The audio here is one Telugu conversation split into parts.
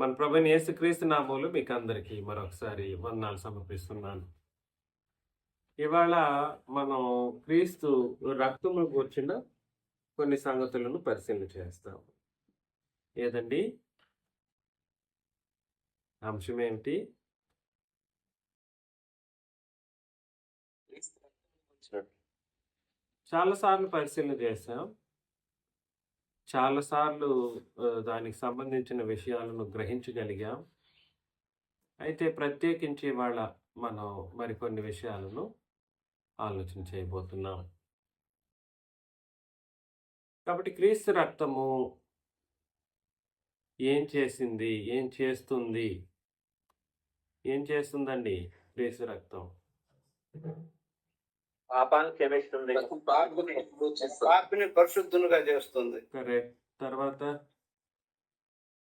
మన ప్రభువైన యేసుక్రీస్తు నామములో మీకు అందరికీ మరొకసారి వందనాలు సమర్పిస్తున్నాను. ఇవాళ మనం క్రీస్తు రక్తమును గూర్చిన కొన్ని సంగతులను పరిశీలన చేస్తాం. ఏదండి? అంశం ఏమిటి? చాలా సార్లు పరిశీలన చేశాం. చాలా సార్లు దానికి సంబంధించిన విషయాలను గ్రహించగలిగాం. అయితే ప్రత్యేకించి ఇవాళ మనం మరికొన్ని విషయాలను ఆలోచన చేయబోతున్నాం. కాబట్టి క్రీస్తు రక్తము ఏం చేసింది? ఏం చేస్తుంది? ఏం చేస్తుందండి క్రీస్తు రక్తం? పాపాన్ని క్షమిస్తుంది. పాపిని పరిశుద్ధులుగా చేస్తుంది. కరెక్ట్. తర్వాత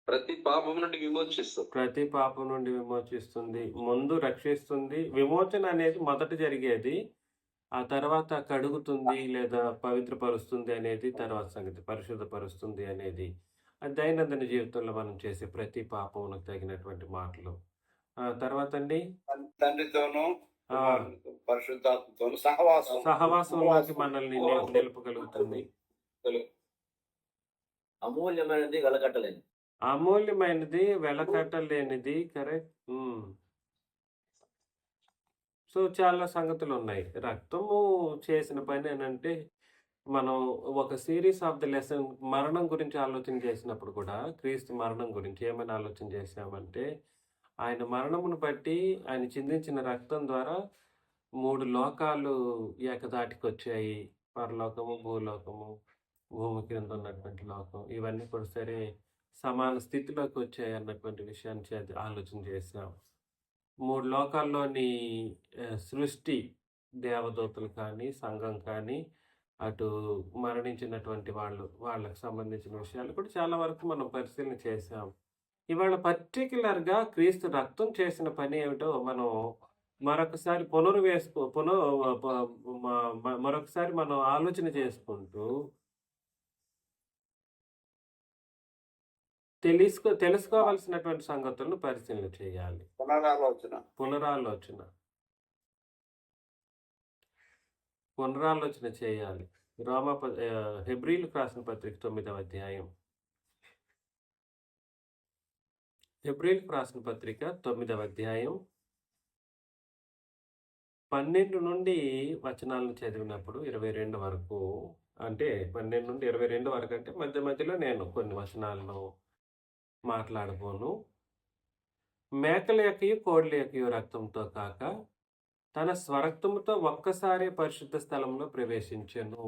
ప్రతి పాపం నుండి విమోచిస్తుంది. ప్రతి పాపం నుండి విమోచిస్తుంది. ముందు రక్షిస్తుంది. విమోచన అనేది మొదట జరిగేది. ఆ తర్వాత కడుగుతుంది లేదా పవిత్రపరుస్తుంది అనేది తర్వాత సంగతి. పరిశుద్ధపరుస్తుంది అనేది దైనందిన జీవితంలో మనం చేసే ప్రతి పాపమునకు తగినటువంటి మాటలు. తర్వాత అండి తండ్రితోనూ పరిశుద్ధాత్మతోనూ సహవాసంలోకి మనల్ని నిలుపగలుగుతుంది. అమూల్యమైనది వెలకట్టలేనిది. అమూల్యమైనది వెలకట్టలేనిది. కరెక్ట్. సో చాలా సంగతులు ఉన్నాయి. రక్తము చేసిన పని అంటే మనం ఒక సిరీస్ ఆఫ్ ది లెసన్ మరణం గురించి ఆలోచన చేసినప్పుడు కూడా క్రీస్తు మరణం గురించి ఏమైనా ఆలోచన చేశామంటే ఆయన మరణమును బట్టి ఆయన చిందించిన రక్తం ద్వారా 3 లోకాలు ఏకదాటికొచ్చాయి. పరలోకము, భూలోకము, భూమి క్రింద ఉన్నటువంటి లోకం ఇవన్నీ కూడా సరే సమాన స్థితిలోకి వచ్చాయి అన్నటువంటి విషయాన్ని ఆలోచన చేశాం. 3 లోకాల్లోని సృష్టి దేవదూతలు కానీ, సంఘం కానీ, అటు మరణించినటువంటి వాళ్ళకి సంబంధించిన విషయాలు కూడా చాలా వరకు మనం పరిశీలన చేశాం. ఇవాళ పర్టిక్యులర్‌గా క్రీస్తు రక్తం చేసిన పని ఏమిటో మనం మరొకసారి మరొకసారి మనం ఆలోచన చేసుకుంటూ తెలుసుకోవాల్సినటువంటి సంగతులను పరిశీలన చేయాలి. పునరాలోచన చేయాలి. హెబ్రీయులకు రాసిన పత్రిక 9వ అధ్యాయం. హెబ్రీయులకు రాసిన పత్రిక 9వ అధ్యాయం 12 నుండి వచనాలను చదివినప్పుడు 22 వరకు, అంటే 12 నుండి 22 వరకు అంటే మధ్య మధ్యలో నేను కొన్ని వచనాలను మాట్లాడబోను. మేకల యొక్కయు కోడెల యొక్కయు రక్తంతో కాక తన స్వరక్తముతో ఒక్కసారి పరిశుద్ధ స్థలంలో ప్రవేశించెను.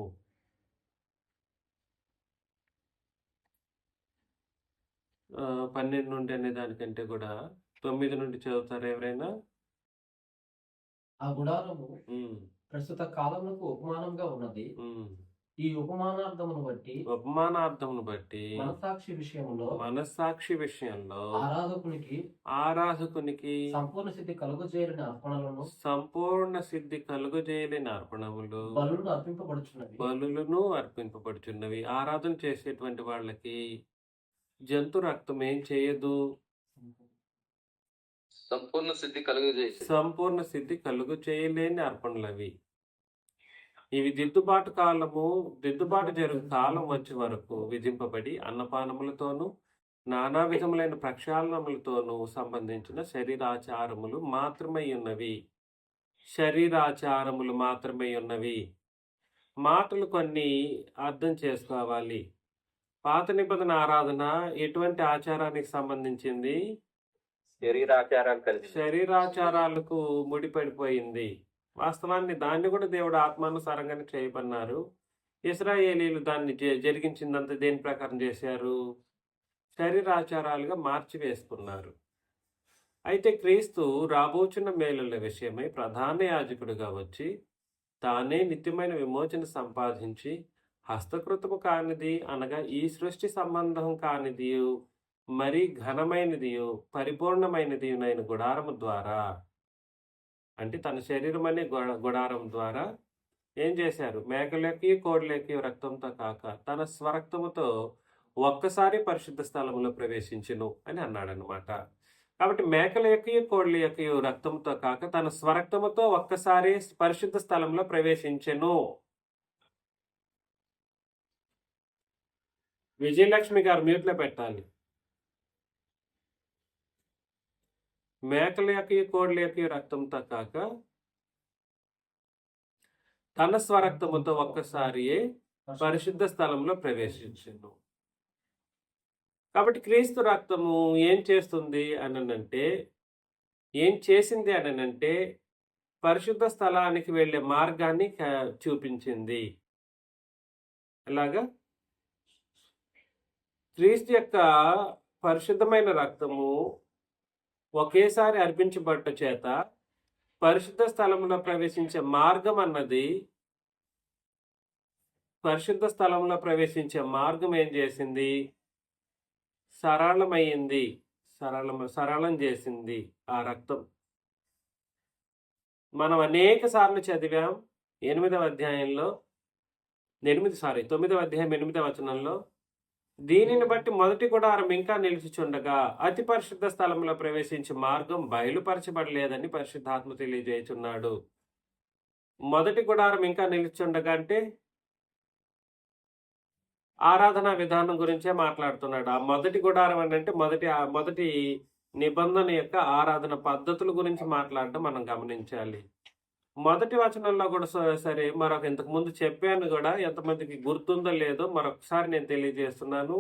ఆ 12 నుండి అనే దానికంటే కూడా 9 నుండి చదువుతారా ఎవరైనా? ఆ గుడారము ప్రస్తుత కాలమునకు ఉపమానంగా ఉన్నది. ఈ ఉపమానార్థమును బట్టి మనస్సాక్షి విషయంలో ఆరాధకునికి సంపూర్ణ సిద్ధి కలుగజేయలేని అర్పణములు బలులను అర్పింపబడుచున్నవి. ఆరాధన చేసేటువంటి వాళ్ళకి జంతు రక్తం ఏం చేయదు, సంపూర్ణ సిద్ధి కలుగు చేయలేని అర్పణలవి. ఇవి దిద్దుబాటు జరుగు కాలం వచ్చే వరకు విధింపబడి అన్నపానములతోనూ నానా విధములైన ప్రక్షాళనములతోనూ సంబంధించిన శరీరాచారములు మాత్రమై ఉన్నవి. మాటలు కొన్ని అర్థం చేసుకోవాలి. పాత నిబంధన ఆరాధన ఎటువంటి ఆచారానికి సంబంధించింది? శరీరాచారాలకు ముడిపడిపోయింది. వాస్తవాన్ని దాన్ని కూడా దేవుడు ఆత్మానుసారంగానే చేయమన్నారు. ఇశ్రాయేలీలు దాన్ని జరిగించిందంతా దేని ప్రకారం చేశారు? శరీరాచారాలుగా మార్చివేసుకున్నారు. అయితే క్రీస్తు రాబోచున్న మేలుల విషయమై ప్రధాన యాజకుడిగా వచ్చి తానే నిత్యమైన విమోచన సంపాదించి హస్తకృతము కానిది అనగా ఈ సృష్టి సంబంధం కానిదియు మరీ ఘనమైనదియు పరిపూర్ణమైనది నైన గుడారము ద్వారా, అంటే తన శరీరం అనే గుడారం ద్వారా ఏం చేశారు? మేకలకి కోడలకి రక్తంతో కాక తన స్వరక్తముతో ఒక్కసారి పరిశుద్ధ స్థలములో ప్రవేశించెను అని అన్నాడనమాట. కాబట్టి మేకల యొక్కయు కోళ్ళ యొక్కయు రక్తంతో కాక తన స్వరక్తముతో ఒక్కసారి పరిశుద్ధ స్థలంలో ప్రవేశించెను. విజయలక్ష్మి గారు మ్యూట్లో పెట్టాలి. మేకల యొక్కయు కోళ్ళ యొక్కయు రక్తంతో కాక తన స్వరక్తముతో ఒక్కసారి పరిశుద్ధ స్థలంలో ప్రవేశించెను. కాబట్టి క్రీస్తు రక్తము ఏం చేస్తుంది అనంటే, ఏం చేసింది అనంటే పరిశుద్ధ స్థలానికి వెళ్ళే మార్గాన్ని చూపించింది. అలాగా క్రీస్తు యొక్క పరిశుద్ధమైన రక్తము ఒకేసారి అర్పించబడ్డ చేత పరిశుద్ధ స్థలంలో ప్రవేశించే మార్గం అన్నది, పరిశుద్ధ స్థలంలో ప్రవేశించే మార్గం ఏం చేసింది? సరళమైంది, సరళం చేసింది ఆ రక్తం. మనం అనేక సార్లు చదివాం 9వ అధ్యాయం 8వ వచనంలో, దీనిని బట్టి మొదటి గుడారం ఇంకా నిలిచిచుండగా అతి పరిశుద్ధ స్థలంలో ప్రవేశించే మార్గం బయలుపరచబడలేదని పరిశుద్ధాత్మ తెలియజేయుచున్నాడు. మొదటి గుడారం ఇంకా నిలిచుండగా అంటే ఆరాధనా విధానం గురించే మాట్లాడుతున్నాడు. ఆ మొదటి గుడారం అంటే మొదటి నిబంధన యొక్క ఆరాధన పద్ధతుల గురించి మాట్లాడడం మనం గమనించాలి. మొదటి వచనంలో కూడా సరే, ఇంతకు ముందు చెప్పాను కూడా, ఎంతమందికి గుర్తుందో లేదో మరొకసారి నేను తెలియజేస్తున్నాను.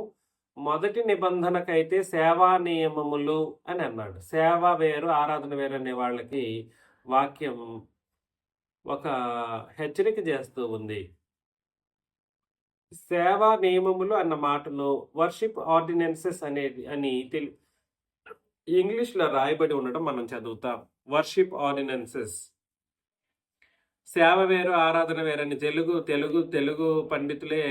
మొదటి నిబంధనకైతే సేవా నియమములు అని అన్నాడు. సేవ వేరు, ఆరాధన వేరు అనే వాళ్ళకి వాక్యం ఒక హెచ్చరిక చేస్తూ ఉంది. సేవా నియమములు అన్న మాటను వర్షిప్ ఆర్డినెన్సెస్ అని ఇంగ్లీష్లో రాయబడి ఉండడం మనం చదువుతాం. Worship ordinances. సేవ వేరు, ఆరాధన వేరని తెలుగు పండితులే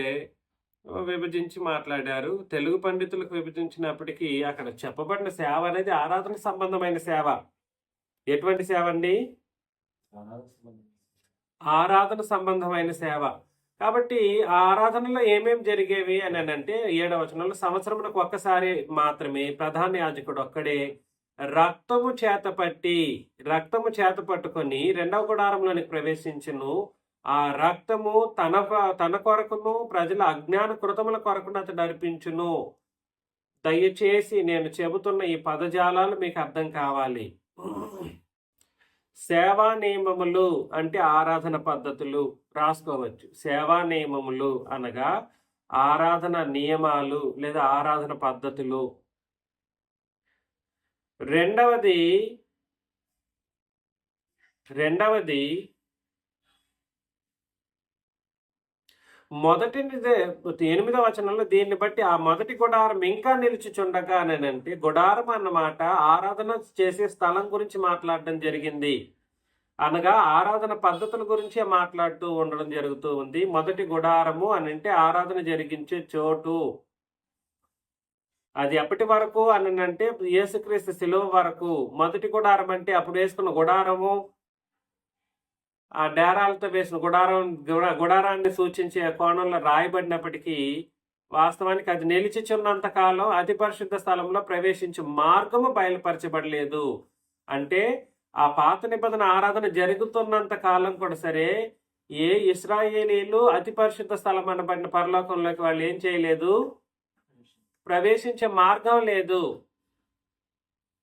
విభజించి మాట్లాడారు. తెలుగు పండితులకు విభజించినప్పటికీ అక్కడ చెప్పబడిన సేవ అనేది ఆరాధన సంబంధమైన సేవ. ఎటువంటి సేవ అండి? ఆరాధన సంబంధమైన సేవ. కాబట్టి ఆ ఆరాధనలో ఏమేమి జరిగేవి అని అంటే 7వ వచనంలో, సంవత్సరమునకు ఒక్కసారి మాత్రమే ప్రధాన యాజకుడు ఒక్కడే రక్తము చేత పట్టుకొని 2వ గుడారంలోనికి ప్రవేశించును. ఆ రక్తము తన కొరకును ప్రజల అజ్ఞాన కృతముల కొరకును అతడు అర్పించును. దయచేసి నేను చెబుతున్న ఈ పదజాలాలు మీకు అర్థం కావాలి. సేవా నియమములు అంటే ఆరాధన పద్ధతులు రాసుకోవచ్చు. సేవా నియమములు అనగా ఆరాధన నియమాలు లేదా ఆరాధన పద్ధతులు. రెండవది మొదటిది 8వ వచనంలో, దీన్ని బట్టి ఆ మొదటి గుడారం ఇంకా నిలిచిచుండగా అంటే గుడారం అన్నమాట ఆరాధన చేసే స్థలం గురించి మాట్లాడడం జరిగింది. అనగా ఆరాధన పద్ధతుల గురించే మాట్లాడుతూ ఉండడం జరుగుతూ ఉంది. మొదటి గుడారము అని అంటే ఆరాధన జరిగించే చోటు. అది ఎప్పటి వరకు అని అంటే యేసుక్రీస్తు శిలువ వరకు. మొదటి గుడారం అంటే అప్పుడు వేసుకున్న గుడారము, ఆ డేరాలతో వేసిన గుడారాన్ని సూచించే కోణంలో రాయబడినప్పటికీ వాస్తవానికి అది నిలిచిచున్నంత కాలం అతి పరిశుద్ధ స్థలంలో ప్రవేశించే మార్గము బయలుపరచబడలేదు. అంటే ఆ పాత నిబంధన ఆరాధన జరుగుతున్నంత కాలం కూడా సరే, ఏ ఇశ్రాయేలీలు అతి పరిశుద్ధ స్థలం అనబడిన పరలోకంలోకి వాళ్ళు ఏం చేయలేదు? ప్రవేశించే మార్గం లేదు.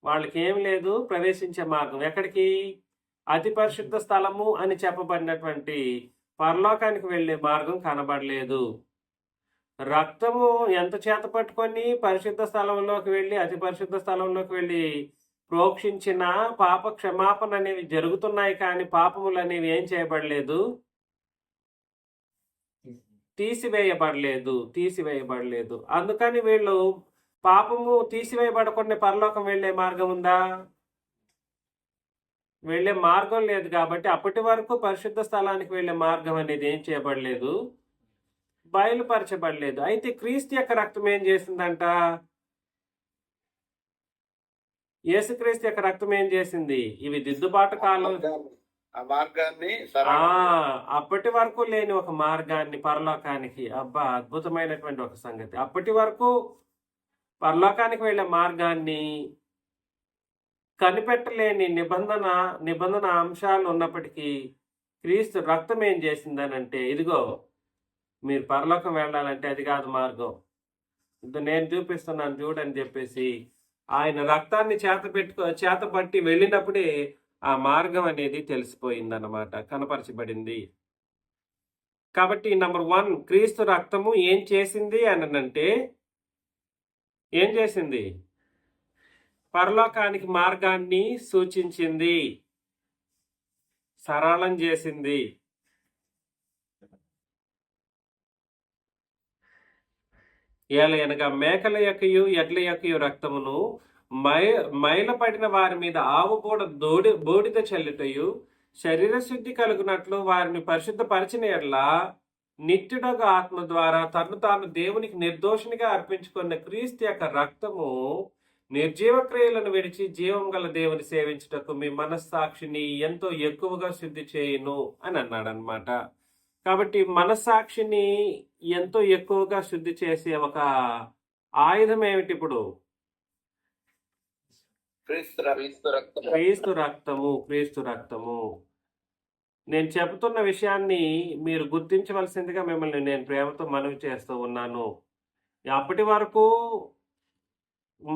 వాళ్ళకి ఏం లేదు ప్రవేశించే మార్గం. ఎక్కడికి? అతి పరిశుద్ధ స్థలము అని చెప్పబడినటువంటి పరలోకానికి వెళ్ళే మార్గం కనబడలేదు. రక్తము ఎంత చేత పట్టుకొని పరిశుద్ధ స్థలంలోకి వెళ్ళి అతి పరిశుద్ధ స్థలంలోకి వెళ్ళి ప్రోక్షించిన పాప క్షమాపణ అనేవి జరుగుతున్నాయి, కానీ పాపములు అనేవి ఏం చేయబడలేదు? తీసివేయబడలేదు. అందుకని వీళ్ళు పాపము తీసివేయబడకుండా పరలోకం వెళ్ళే మార్గం ఉందా? వెళ్ళే మార్గం లేదు. కాబట్టి అప్పటి వరకు పరిశుద్ధ స్థలానికి వెళ్ళే మార్గం అనేది ఏం చేయబడలేదు? బయలుపరచబడలేదు. అయితే క్రీస్తు యొక్క రక్తం ఏం చేసిందంట? యేసుక్రీస్తు యొక్క రక్తం ఏం చేసింది? ఇవి దిద్దుబాటు కాలం ఆ మార్గాన్ని ఆ అప్పటి వరకు లేని ఒక మార్గాన్ని పరలోకానికి, అబ్బా అద్భుతమైనటువంటి ఒక సంగతి. అప్పటి వరకు పరలోకానికి వెళ్ళే మార్గాన్ని కనిపెట్టలేని నిబంధన అంశాలు ఉన్నప్పటికీ క్రీస్తు రక్తం ఏం చేసిందనంటే, ఇదిగో మీరు పరలోకం వెళ్ళాలంటే అది కాదు మార్గం, ఇది నేను చూపిస్తున్నాను చూడని చెప్పేసి ఆయన రక్తాన్ని చేతపట్టి వెళ్ళినప్పుడే ఆ మార్గం అనేది తెలిసిపోయిందన్నమాట, కనపరచబడింది. కాబట్టి నంబర్ 1, క్రీస్తు రక్తము ఏం చేసింది అనంటే, ఏం చేసింది? పరలోకానికి మార్గాన్ని సూచించింది, సరళం చేసింది. ఏలయనగా మేకల యొక్కయు ఎడ్ల యొక్కయు రక్తమును మైలపడిన వారి మీద ఆవు కూడా బూడిద చల్లుటయు శరీర శుద్ధి కలుగునట్లు వారిని పరిశుద్ధపరిచిన ఎడల నిత్యుడగు ఆత్మ ద్వారా తను తాను దేవునికి నిర్దోషినిగా అర్పించుకున్న క్రీస్తు యొక్క రక్తము నిర్జీవ క్రియలను విడిచి జీవం గల దేవుని సేవించుటకు మీ మనస్సాక్షిని ఎంతో ఎక్కువగా శుద్ధి చేయును అని అన్నాడు అనమాట. కాబట్టి మనస్సాక్షిని ఎంతో ఎక్కువగా శుద్ధి చేసే ఒక ఆయుధం ఏమిటి ఇప్పుడు? క్రీస్తు రక్తము. నేను చెబుతున్న విషయాన్ని మీరు గుర్తించవలసిందిగా మిమ్మల్ని నేను ప్రేమతో మనవి చేస్తూ ఉన్నాను. అప్పటి వరకు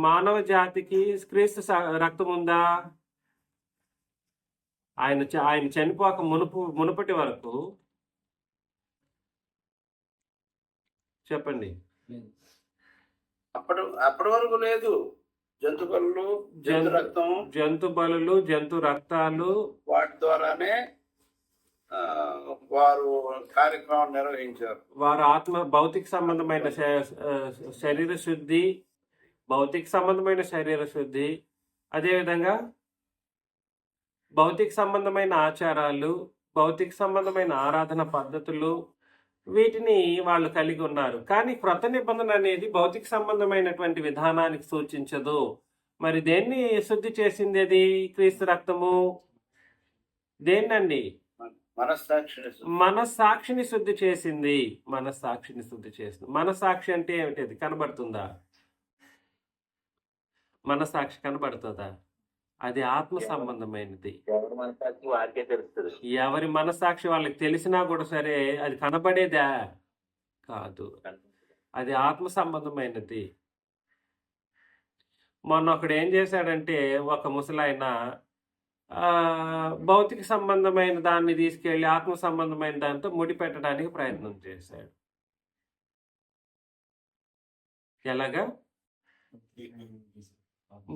మానవ జాతికి క్రీస్తు రక్తం ఉందా? ఆయన చనిపోక మునుపటి వరకు చెప్పండి. అప్పటి వరకు లేదు. జంతు బలులు, జంతు రక్తం, జంతు రక్తాలు, వాటి ద్వారానే వారు కార్యక్రమం నిర్వహించారు. వారు భౌతిక సంబంధమైన శరీర శుద్ధి, అదేవిధంగా భౌతిక సంబంధమైన ఆచారాలు, భౌతిక సంబంధమైన ఆరాధన పద్ధతులు, వీటిని వాళ్ళు కలిగి ఉన్నారు. కానీ క్రొత్త నిబంధన అనేది భౌతిక సంబంధమైనటువంటి విధానానికి సూచించదు. మరి దేన్ని శుద్ధి చేసింది అది? క్రీస్తు రక్తము దేన్నండి? మనస్సాక్షిని శుద్ధి చేసింది. మనస్సాక్షి అంటే ఏమిటి? అది కనబడుతుందా? మనస్సాక్షి కనబడుతుందా? అది ఆత్మ సంబంధమైనది. ఎవరి మనస్సాక్షి వాళ్ళకి తెలిసినా కూడా సరే అది కనబడేదా? కాదు, అది ఆత్మ సంబంధమైనది. మొన్న ఒకడు ఏం చేశాడంటే, ఒక ముసలాయన భౌతిక సంబంధమైన దాన్ని తీసుకెళ్లి ఆత్మ సంబంధమైన దాంతో ముడిపెట్టడానికి ప్రయత్నం చేశాడు. ఎలాగా?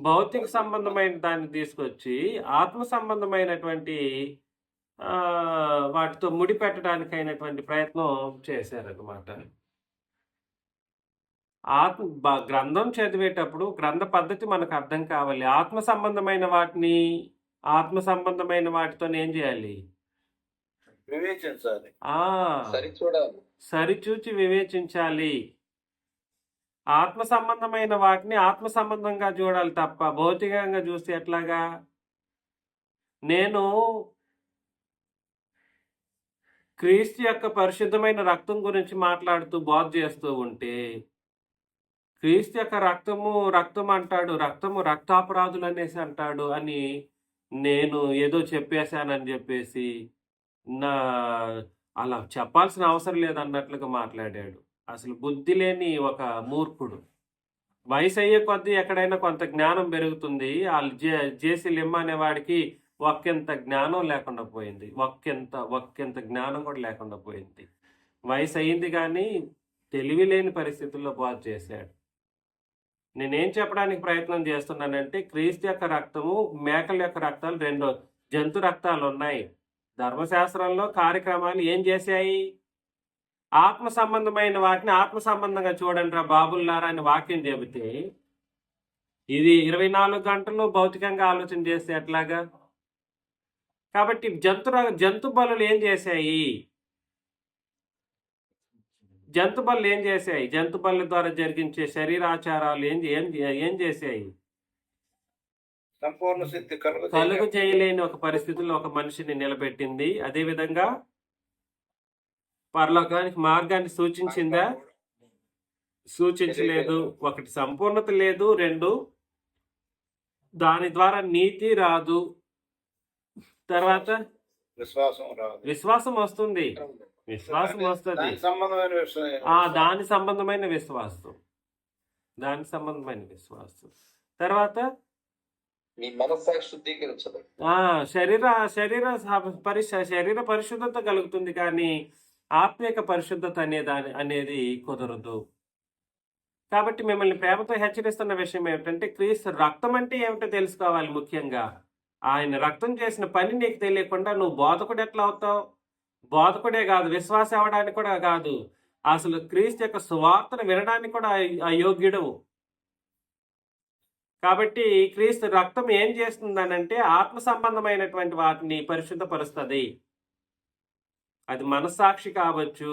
భౌతిక సంబంధమైన దాన్ని తీసుకొచ్చి ఆత్మ సంబంధమైనటువంటి వాటితో ముడిపెట్టడానికి అయినటువంటి ప్రయత్నం చేశారనమాట. గ్రంథం చదివేటప్పుడు గ్రంథ పద్ధతి మనకు అర్థం కావాలి. ఆత్మ సంబంధమైన వాటితో ఏం చేయాలి? వివేచించాలి, సరిచూచి వివేచించాలి. ఆత్మ సంబంధమైన వాటిని ఆత్మ సంబంధంగా చూడాలి తప్ప భౌతికంగా చూస్తే ఎట్లాగా? నేను క్రీస్తు యొక్క పరిశుద్ధమైన రక్తం గురించి మాట్లాడుతూ బోధ చేస్తూ ఉంటే, క్రీస్తు యొక్క రక్తం అంటాడు, రక్తాపరాధులు అనేసి అంటాడు అని నేను ఏదో చెప్పేశానని చెప్పేసి అలా చెప్పాల్సిన అవసరం లేదన్నట్లుగా మాట్లాడాడు. అసలు బుద్ధి లేని ఒక మూర్ఖుడు. వయసు అయ్యే కొద్దీ ఎక్కడైనా కొంత జ్ఞానం పెరుగుతుంది. వాళ్ళు జేసీ లిమ్ అనేవాడికి ఒక్కెంత జ్ఞానం లేకుండా పోయింది, ఒక్కెంత జ్ఞానం కూడా లేకుండా పోయింది. వయసు అయింది కానీ తెలివి లేని పరిస్థితుల్లో బాధ చేశాడు. నేనేం చెప్పడానికి ప్రయత్నం చేస్తున్నానంటే, క్రీస్తు యొక్క రక్తము, మేకల యొక్క రక్తాలు, 2 జంతు రక్తాలు ఉన్నాయి. ధర్మశాస్త్రంలో కార్యక్రమాలు ఏం చేశాయి? ఆత్మ సంబంధమైన వాటిని ఆత్మ సంబంధంగా చూడండి రా బాబుల్లారా అని వాక్యం చెబితే, ఇది 24 గంటలు భౌతికంగా ఆలోచన చేస్తే ఎట్లాగా? కాబట్టి జంతు బలులు ఏం చేశాయి? జంతు బలుల ద్వారా జరిగించే శరీరాచారాలు ఏం చేశాయి? సంపూర్ణ సిద్ధి కలుగు చేయలేని ఒక పరిస్థితుల్లో ఒక మనిషిని నిలబెట్టింది. అదే విధంగా పరలోకానికి మార్గాన్ని సూచించిందా? సూచించలేదు. ఒకటి సంపూర్ణత లేదు, 2 దాని ద్వారా నీతి రాదు. తర్వాత విశ్వాసం రాదు. విశ్వాసం వస్తుంది, విశ్వాసం వస్తుంది. దానికి సంబంధమైన విషయం దాని సంబంధమైన విశ్వాసం, దాని సంబంధమైన విశ్వాసం. తర్వాత మీ మనస్సాక్షి శుద్ధీకరించదు. శరీర పరిశుద్ధత కలుగుతుంది, కానీ ఆత్మిక పరిశుద్ధత అనేది కుదరదు. కాబట్టి మిమ్మల్ని ప్రేమతో హెచ్చరిస్తున్న విషయం ఏమిటంటే, క్రీస్తు రక్తం అంటే ఏమిటో తెలుసుకోవాలి. ముఖ్యంగా ఆయన రక్తం చేసిన పని నీకు తెలియకుండా నువ్వు బోధకుడు ఎట్లా అవుతావు? బోధకుడే కాదు, విశ్వాసం అవ్వడానికి కూడా కాదు, అసలు క్రీస్తు యొక్క సువార్తను వినడానికి కూడా అయోగ్యుడు. కాబట్టి క్రీస్తు రక్తం ఏం చేస్తుందనంటే ఆత్మ సంబంధమైనటువంటి వాటిని పరిశుద్ధపరుస్తుంది. అది మనస్సాక్షి కావచ్చు,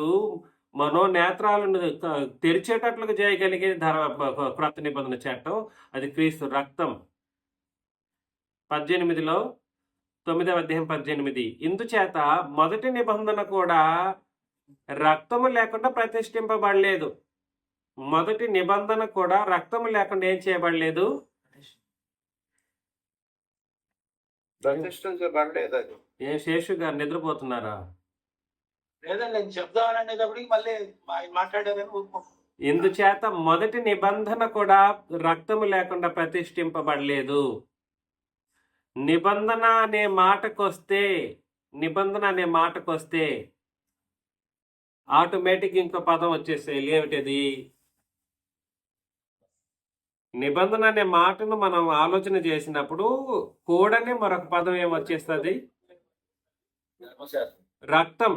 మనోనేత్రాలను తెరిచేటట్లుగా చేయగలిగే క్రొత్త నిబంధన చట్టం, అది క్రీస్తు రక్తం. 18లో 9వ అధ్యాయం 18, ఇందుచేత మొదటి నిబంధన కూడా రక్తము లేకుండా ప్రతిష్ఠింపబడలేదు. మొదటి నిబంధన కూడా రక్తము లేకుండా ఏం చేయబడలేదు? ప్రతిష్ఠించబడలేదు. అది ఏం శేషు గారు నిద్రపోతున్నారా? లేదండి, నేను చెప్దామనేటప్పటికి మళ్ళీ మాట్లాడేదని ఇందుచేత మొదటి నిబంధన కూడా రక్తము లేకుండా ప్రతిష్ఠింపబడలేదు. నిబంధన అనే మాటకొస్తే ఆటోమేటిక్ ఇంకో పదం వచ్చేసేది. ఏమిటది? నిబంధన అనే మాటను మనం ఆలోచన చేసినప్పుడు కూడనే మరొక పదం ఏమొచ్చేస్తుంది? రక్తం.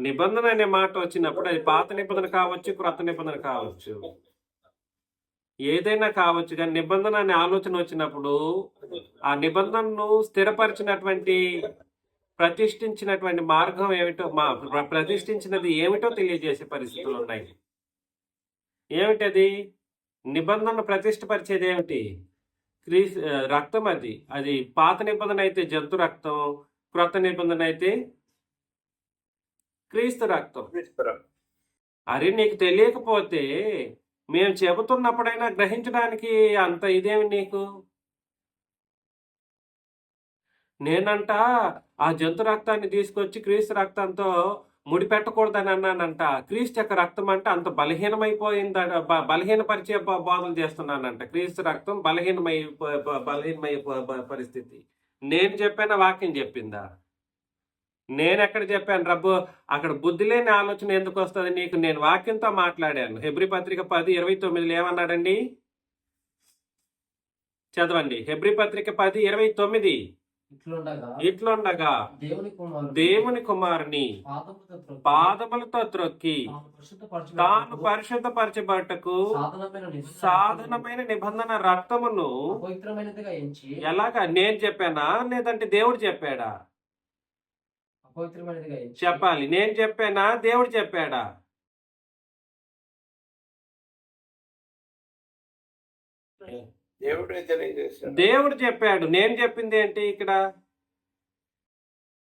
నిబంధన అనే మాట వచ్చినప్పుడు అది పాత నిబంధన కావచ్చు, క్రొత్త నిబంధన కావచ్చు, ఏదైనా కావచ్చు. కానీ నిబంధన అనే ఆలోచన వచ్చినప్పుడు ఆ నిబంధనను స్థిరపరిచినటువంటి ప్రతిష్ఠించినటువంటి మార్గం ఏమిటో, ప్రతిష్ఠించినది ఏమిటో తెలియజేసే పరిస్థితులు ఉన్నాయి. ఏమిటది? నిబంధన ప్రతిష్ఠపరిచేది ఏమిటి? రక్తం. అది పాత నిబంధన అయితే జంతు రక్తం, క్రొత్త నిబంధన అయితే క్రీస్తు రక్తం. అరే నీకు తెలియకపోతే మేము చెబుతున్నప్పుడైనా గ్రహించడానికి అంత ఇదేమి నీకు? నేనంట ఆ జంతు రక్తాన్ని తీసుకొచ్చి క్రీస్తు రక్తంతో ముడిపెట్టకూడదని అన్నానంట. క్రీస్తు యొక్క రక్తం అంటే అంత బలహీనపరిచే బోధలు చేస్తున్నానంట. క్రీస్తు రక్తం బలహీనమై పరిస్థితి. నేను చెప్పాను, వాక్యం చెప్పిందా? నేను ఎక్కడ చెప్పాను? రబ్బు అక్కడ బుద్ధి లేని ఆలోచన ఎందుకు వస్తుంది నీకు? నేను వాక్యంతో మాట్లాడాను. హెబ్రీ పత్రిక 10:29 ఏమన్నాడండి? చదవండి. హెబ్రీ పత్రిక 10:29. ఇట్లుండగా దేవుని కుమారుని పాదములతో త్రొక్కి తాను పరిశుద్ధపరచబట్టకు సాధనమైన నిబంధన రక్తమును ఎలాగా నేను చెప్పానా, లేదంటే దేవుడు చెప్పాడా? చెప్పాలి. నేను చెప్పానా, దేవుడు చెప్పాడా? దేవుడు చెప్పాడు. నేను చెప్పింది ఏంటి ఇక్కడ?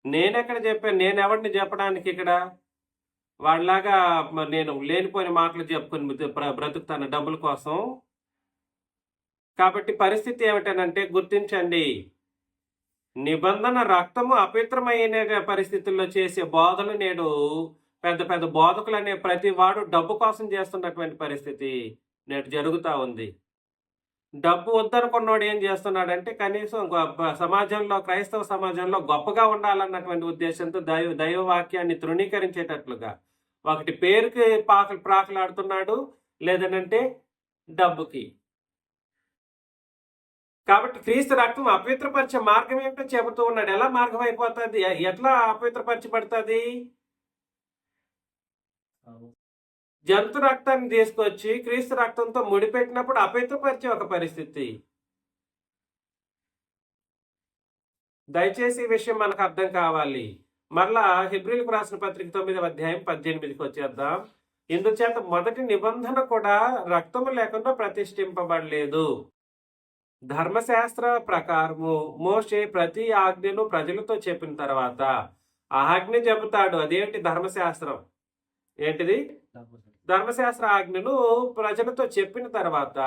నేనెక్కడ చెప్పాను? నేను ఎవరిని చెప్పడానికి ఇక్కడ? వాళ్ళలాగా నేను లేనిపోయిన మాటలు చెప్పుకొని బ్రతుకుతాను డబ్బుల కోసం. కాబట్టి పరిస్థితి ఏమిటనంటే గుర్తించండి, నిబంధన రక్తము అపవిత్రమైన పరిస్థితుల్లో చేసే బోధలు నేడు పెద్ద పెద్ద బోధకులు అనే ప్రతి వాడు డబ్బు కోసం చేస్తున్నటువంటి పరిస్థితి నేడు జరుగుతూ ఉంది. డబ్బు వద్దనుకున్నవాడు ఏం చేస్తున్నాడంటే కనీసం సమాజంలో, క్రైస్తవ సమాజంలో గొప్పగా ఉండాలన్నటువంటి ఉద్దేశంతో దైవవాక్యాన్ని తృణీకరించేటట్లుగా ఒకటి పేరుకి ప్రాకులాడుతున్నాడు, లేదనంటే డబ్బుకి. కాబట్టి క్రీస్తు రక్తం అపవిత్రపరిచే మార్గం ఏమిటో చెబుతూ ఉన్నాడు. ఎలా మార్గం అయిపోతుంది? ఎట్లా అపవిత్రపరచబడుతుంది? జంతు రక్తాన్ని తీసుకొచ్చి క్రీస్తు రక్తంతో ముడిపెట్టినప్పుడు అపవిత్రపరిచే ఒక పరిస్థితి. దయచేసి ఈ విషయం మనకు అర్థం కావాలి. మరలా హెబ్రీలకు రాసిన పత్రిక 9వ అధ్యాయం 18కి వచ్చేద్దాం. ఇందుచేత మొదటి నిబంధన కూడా రక్తము లేకుండా ప్రతిష్ఠింపబడలేదు. ధర్మశాస్త్ర ప్రకారము మోషే ప్రతి ఆజ్ఞను ప్రజలతో చెప్పిన తర్వాత ఆ ఆజ్ఞ చెబుతాడు. అదేంటి? ధర్మశాస్త్రం. ఏంటిది? ధర్మశాస్త్ర ఆజ్ఞను ప్రజలతో చెప్పిన తర్వాత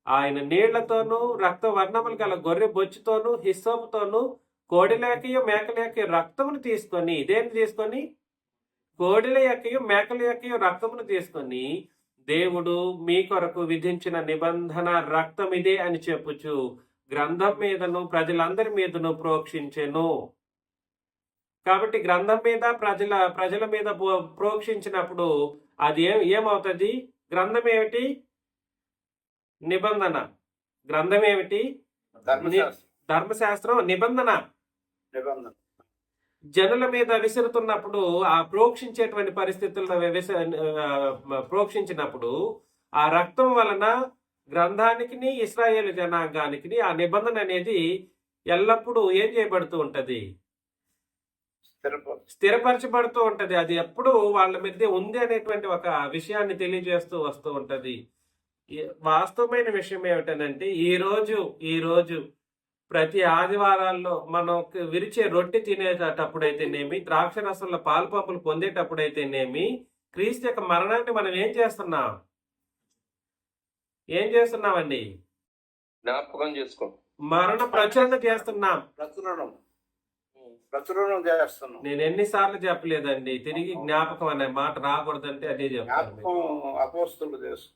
ఆయన నీళ్లతోనూ రక్త వర్ణములు గల గొర్రె బొచ్చుతోనూ హిస్సోపుతోనూ కోడిలేకయు మేకలేకయు రక్తమును తీసుకొని, ఇదేంటి తీసుకొని? కోడిల యొక్కయు మేకల యొక్కయు రక్తమును తీసుకొని దేవుడు మీ కొరకు విధించిన నిబంధన రక్తం ఇదే అని చెప్పుచు గ్రంథం మీదను ప్రజలందరి మీదను ప్రోక్షించెను. కాబట్టి గ్రంథం మీద ప్రజల మీద ప్రోక్షించినప్పుడు అది ఏమవుతుంది? గ్రంథం ఏమిటి? నిబంధన. గ్రంథం ఏమిటి? ధర్మశాస్త్రం. నిబంధన. జనుల మీద విసురుతున్నప్పుడు, ఆ ప్రోక్షించేటువంటి పరిస్థితుల్లో ప్రోక్షించినప్పుడు ఆ రక్తం వలన గ్రంథానికి, ఇశ్రాయేలు జనాంగానికి ఆ నిబంధన అనేది ఎల్లప్పుడూ ఏం చేయబడుతూ ఉంటది? స్థిరపరచబడుతూ ఉంటది. అది ఎప్పుడు వాళ్ళ మీద ఉంది అనేటువంటి ఒక విషయాన్ని తెలియజేస్తూ వస్తూ ఉంటది. వాస్తవమైన విషయం ఏమిటనంటే ఈ రోజు ప్రతి ఆదివారాల్లో మనం విరిచే రొట్టె తినేటప్పుడైతేనేమి, ద్రాక్ష రసంలో పాలు పంపులు పొందేటప్పుడైతేనేమి, క్రీస్తు యొక్క మరణాన్ని మనం ఏం చేస్తున్నామండి? జ్ఞాపకం చేసుకో. మరణ ప్రచురణ చేస్తున్నాం. ప్రచురణ చేస్తున్నాం. నేను ఎన్నిసార్లు చెప్పలేదండి తిరిగి జ్ఞాపకం అనే మాట రాకూడదంటే అదే చెప్తాను. అపోస్తులు చేస్తాం.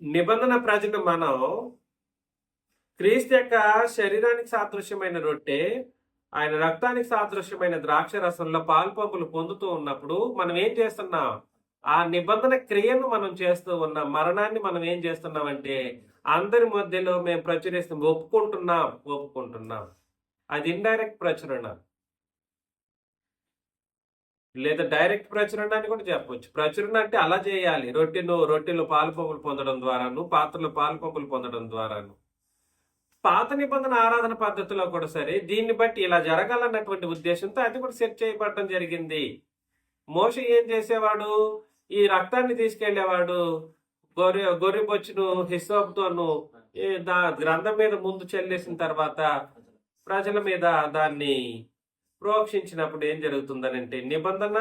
నిబంధన ప్రజలు మనం క్రీస్తు యొక్క శరీరానికి సాదృశ్యమైన రొట్టె, ఆయన రక్తానికి సాదృశ్యమైన ద్రాక్ష రసంలో పాలు పంపులు పొందుతూ ఉన్నప్పుడు మనం ఏం చేస్తున్నాం? ఆ నిబంధన క్రియను మనం చేస్తూ ఉన్నాం. మరణాన్ని మనం ఏం చేస్తున్నామంటే అందరి మధ్యలో మేము ప్రచురిస్తాం. ఒప్పుకుంటున్నాం. అది ఇండైరెక్ట్ ప్రచురణ, లేదా డైరెక్ట్ ప్రచురణ అని కూడా చెప్పొచ్చు. ప్రచురణ అంటే అలా చేయాలి. రొట్టెలో పాలు పంపులు పొందడం ద్వారాను, పాత్రలో పాలు పంపులు పొందడం ద్వారాను. పాత నిబంధన ఆరాధన పద్ధతిలో కూడా సరే దీన్ని బట్టి ఇలా జరగాలన్నటువంటి ఉద్దేశంతో అది కూడా సెట్ చేయబడటం జరిగింది. మోషే ఏం చేసేవాడు? ఈ రక్తాన్ని తీసుకెళ్లేవాడు. గొర్రె బొచ్చును హిస్సోపుతోను గ్రంథం మీద ముందు చెల్లేసిన తర్వాత ప్రజల మీద దాన్ని ప్రోక్షించినప్పుడు ఏం జరుగుతుందనంటే నిబంధన,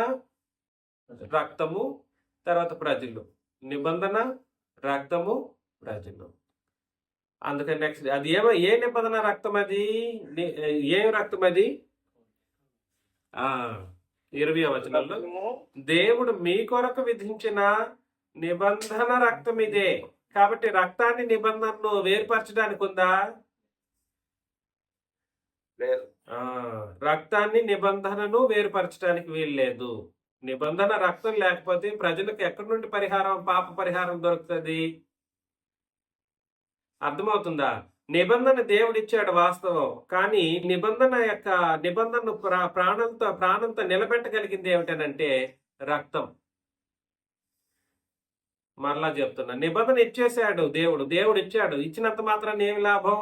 రక్తము, తర్వాత ప్రజలు. నిబంధన, రక్తము, ప్రజలు. అందుకని నెక్స్ట్ అది ఏ నిబంధన రక్తం? అది ఏం రక్తం? అది 20వ వచనంలో దేవుడు మీ కొరకు విధించిన నిబంధన రక్తం ఇదే. కాబట్టి రక్తాన్ని, నిబంధనను వేరుపరచడానికి ఉందా? రక్తాన్ని, నిబంధనను వేరుపరచడానికి వీల్లేదు. నిబంధన రక్తం లేకపోతే ప్రజలకు ఎక్కడి నుండి పాప పరిహారం దొరుకుతుంది? అర్థమవుతుందా? నిబంధన దేవుడిచ్చాడు వాస్తవం, కానీ నిబంధనను ప్రాణంతో నిలబెట్టగలిగింది ఏమిటనంటే రక్తం. మరలా చెప్తున్నా, నిబంధన ఇచ్చేశాడు దేవుడు ఇచ్చాడు. ఇచ్చినంత మాత్రాన్ని ఏమి లాభం?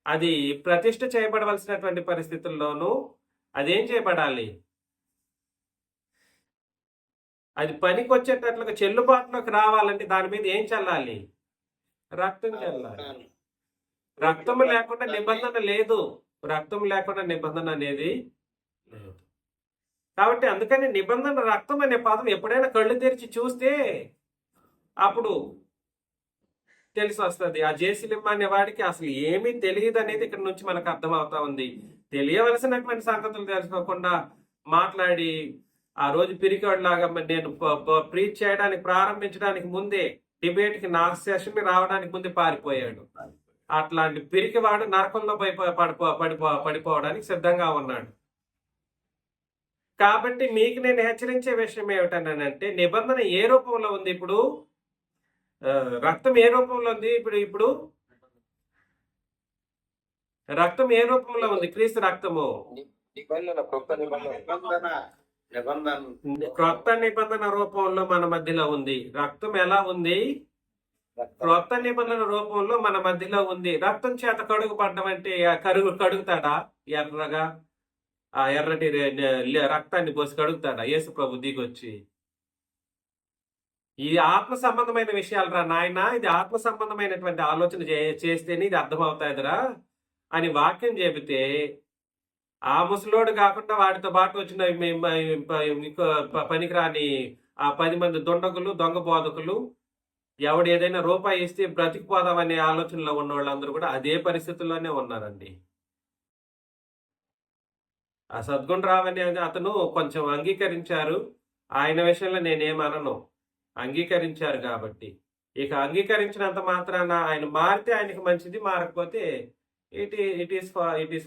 అది ప్రతిష్ఠ చేయబడవలసినటువంటి పరిస్థితుల్లోనూ అదేం చేయబడాలి? అది పనికి వచ్చేటట్లుగా చెల్లుబాటులోకి రావాలంటే దాని మీద ఏం చల్లాలి? రక్తం చల్లాలి. రక్తం లేకుండా నిబంధన లేదు. రక్తం లేకుండా నిబంధన అనేది లేదు. కాబట్టి అందుకని నిబంధన రక్తం అనే పదం ఎప్పుడైనా కళ్ళు తెరిచి చూస్తే అప్పుడు తెలిసి వస్తుంది. ఆ జేసిలిమ్మ అనే వాడికి అసలు ఏమీ తెలియదు అనేది ఇక్కడ నుంచి మనకు అర్థమవుతా ఉంది. తెలియవలసినటువంటి సంగతులు తెలుసుకోకుండా మాట్లాడి ఆ రోజు పిరికివాడిలాగా నేను ప్రీచ్ చేయడానికి ప్రారంభించడానికి ముందే డిబేట్కి నా సెషన్ రావడానికి ముందే పారిపోయాడు. అట్లాంటి పిరికివాడు నరకంలో పడిపోవడానికి సిద్ధంగా ఉన్నాడు. కాబట్టి మీకు నేను హెచ్చరించే విషయం ఏమిటనంటే నిబంధన ఏ రూపంలో ఉంది? ఇప్పుడు రక్తం ఏ రూపంలో ఉంది? ఇప్పుడు రక్తం ఏ రూపంలో ఉంది? క్రీస్తు రక్తము క్రొత్త నిబంధన రూపంలో మన మధ్యలో ఉంది. రక్తం ఎలా ఉంది? క్రొత్త నిబంధన రూపంలో మన మధ్యలో ఉంది. రక్తం చేత కడుగుపడ్డం అంటే కడుగుతాడా? ఎర్రగా ఆ ఎర్రటి రక్తాన్ని పోసి కడుగుతాడా యేసు ప్రభు దిగొచ్చి? ఈ ఆత్మ సంబంధమైన విషయాలు రా నాయన, ఇది ఆత్మ సంబంధమైనటువంటి ఆలోచన చేస్తేనే ఇది అర్థమవుతాదిరా అని వాక్యం చెబితే, ఆ ముసలోడు కాకుండా వాడితో పాటు వచ్చిన పనికిరాని ఆ 10 మంది దుండగులు, దొంగ బోధకులు, ఎవడు ఏదైనా రూపాయి ఇస్తే బ్రతికిపోదామనే ఆలోచనలో ఉన్న వాళ్ళందరూ కూడా అదే పరిస్థితుల్లోనే ఉన్నారండి. ఆ సద్గుణరావు అనే అతను కొంచెం అంగీకరించారు. ఆయన విషయంలో నేనేమనను, అంగీకరించారు కాబట్టి. ఇక అంగీకరించినంత మాత్రాన ఆయన మారితే ఆయనకి మంచిది, మారకపోతే it is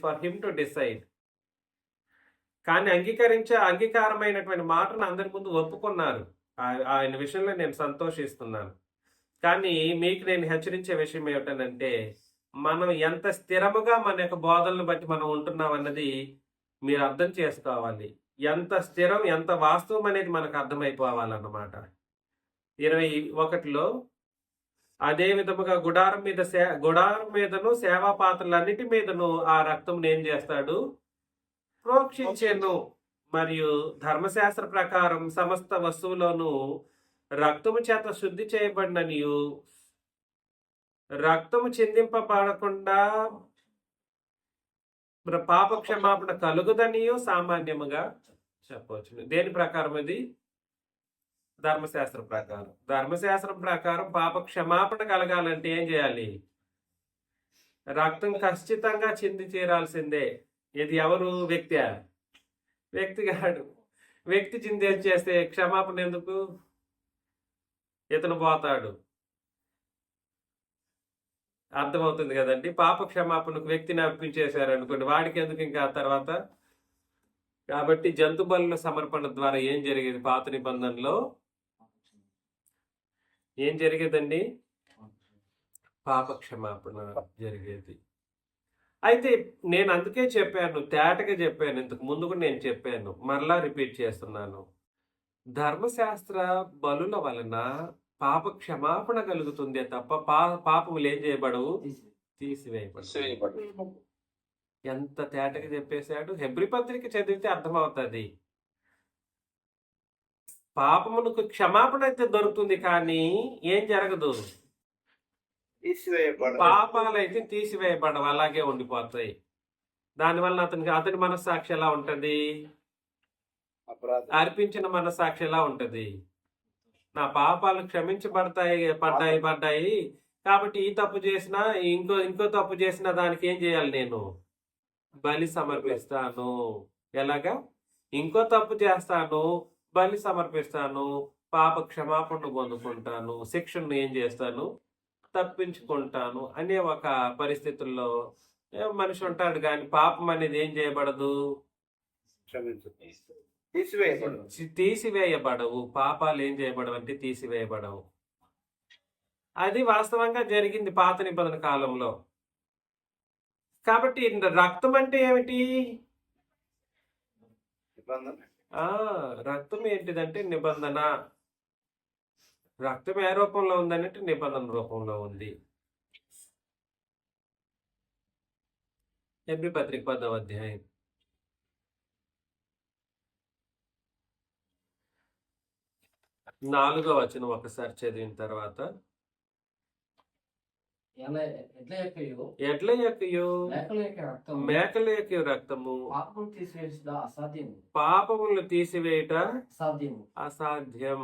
for him to decide. కానీ అంగీకారమైనటువంటి మాటను అందరి ముందు ఒప్పుకున్నారు. ఆయన విషయంలో నేను సంతోషిస్తున్నాను. కానీ మీకు నేను హెచ్చరించే విషయం ఏమిటనంటే, మనం ఎంత స్థిరముగా మన యొక్క బోధనలు బట్టి మనం ఉంటున్నాం అన్నది మీరు అర్థం చేసుకోవాలి. ఎంత స్థిరం, ఎంత వాస్తవం అనేది మనకు అర్థమైపోవాలన్నమాట. 21లో అదే విధముగా గుడారం మీదను సేవా పాత్రలన్నిటి మీదను ఆ రక్తం ఏం చేస్తాడు? ప్రోక్షించెను. మరియు ధర్మశాస్త్ర ప్రకారం సమస్త వస్తువులను రక్తము చేత శుద్ధి చేయబడిననియు, రక్తము చిందింపబడకుండా పాప క్షమాపణ కలుగుదనియు సామాన్యముగా చెప్పవచ్చు. దేని ప్రకారం అది? ధర్మశాస్త్రం ప్రకారం. ధర్మశాస్త్రం ప్రకారం పాప క్షమాపణ కలగాలంటే ఏం చేయాలి? రక్తం ఖచ్చితంగా చింది చేరాల్సిందే. ఇది ఎవరు? వ్యక్తి కాడు. వ్యక్తి చిందేసి చేస్తే క్షమాపణ ఎందుకు? ఇతను పోతాడు. అర్థమవుతుంది కదండి. పాప క్షమాపణకు వ్యక్తిని అర్పించేశారు అనుకోండి, వాడికి ఎందుకు ఇంకా తర్వాత? కాబట్టి జంతు బలుల సమర్పణ ద్వారా ఏం జరిగేది? పాత నిబంధనలో ఏం జరిగేదండి? పాప క్షమాపణ జరిగేది. అయితే నేను అందుకే చెప్పాను, తేటగా చెప్పాను, ఇంతకు ముందు కూడా నేను చెప్పాను, మరలా రిపీట్ చేస్తున్నాను. ధర్మశాస్త్ర బలుల వలన పాప క్షమాపణ కలుగుతుందే తప్ప పాపములు ఏం చేయబడవు? తీసివేయబడవు. ఎంత తేటగా చెప్పేశాడు. హెబ్రీ పత్రిక చదివితే అర్థమవుతుంది. పాపమునకు క్షమాపణ అయితే దొరుకుతుంది, కానీ ఏం జరగదు? పాపాలు అయితే తీసివేయబడవు, అలాగే ఉండిపోతాయి. దానివల్ల అతని మనస్సాక్షి ఎలా ఉంటది? అర్పించిన మనస్సాక్షి ఎలా ఉంటది? నా పాపాలు పడ్డాయి కాబట్టి ఈ తప్పు చేసినా ఇంకో తప్పు చేసినా దానికి ఏం చేయాలి? నేను బలి సమర్పిస్తాను. ఎలాగా? ఇంకో తప్పు చేస్తాను, బలి సమర్పిస్తాను, పాప క్షమాపణ పొందుకుంటాను, శిక్షను ఏం చేస్తాను? తప్పించుకుంటాను అనే ఒక పరిస్థితుల్లో మనిషి ఉంటాడు. కానీ పాపం అనేది ఏం చేయబడదు? తీసివేయబడవు. పాపాలు ఏం చేయబడవు అంటే తీసివేయబడవు. అది వాస్తవంగా జరిగింది పాత నిబంధన కాలంలో. కాబట్టి రక్తం అంటే ఏమిటి? రక్తం ఏంటిదంటే నిబంధన. రక్తం ఏ రూపంలో ఉందనంటే నిబంధన రూపంలో ఉంది. హెబ్రీ పత్రిక 10వ అధ్యాయం 4వ వచనం ఒకసారి చదివిన తర్వాత, ఎడ్ల యొక్కయు మేకల యొక్క రక్తము పాపములను తీసివేయుట అసాధ్యం.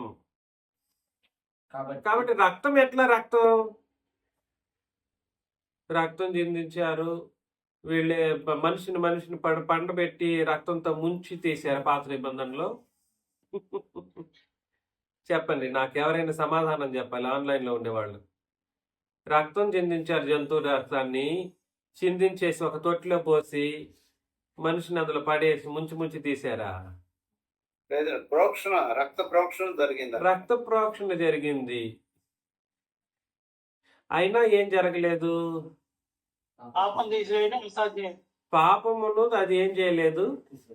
కాబట్టి రక్తం ఎట్లా? రక్తం చిందించారు వీళ్ళే. మనిషిని పండబెట్టి రక్తంతో ముంచి తీశారు పాత నిబంధనలో. చెప్పండి, నాకు ఎవరైనా సమాధానం చెప్పాలి ఆన్లైన్లో ఉండేవాళ్ళు. రక్తం చిందించారు, జంతువు రక్తాన్ని చిందించేసి ఒక తొట్టిలో పోసి మనిషిని అందులో పడేసి ముంచి తీసారా? రక్త ప్రోక్షణ జరిగింది. అయినా ఏం జరగలేదు? పాపమును అది ఏం చేయలేదు?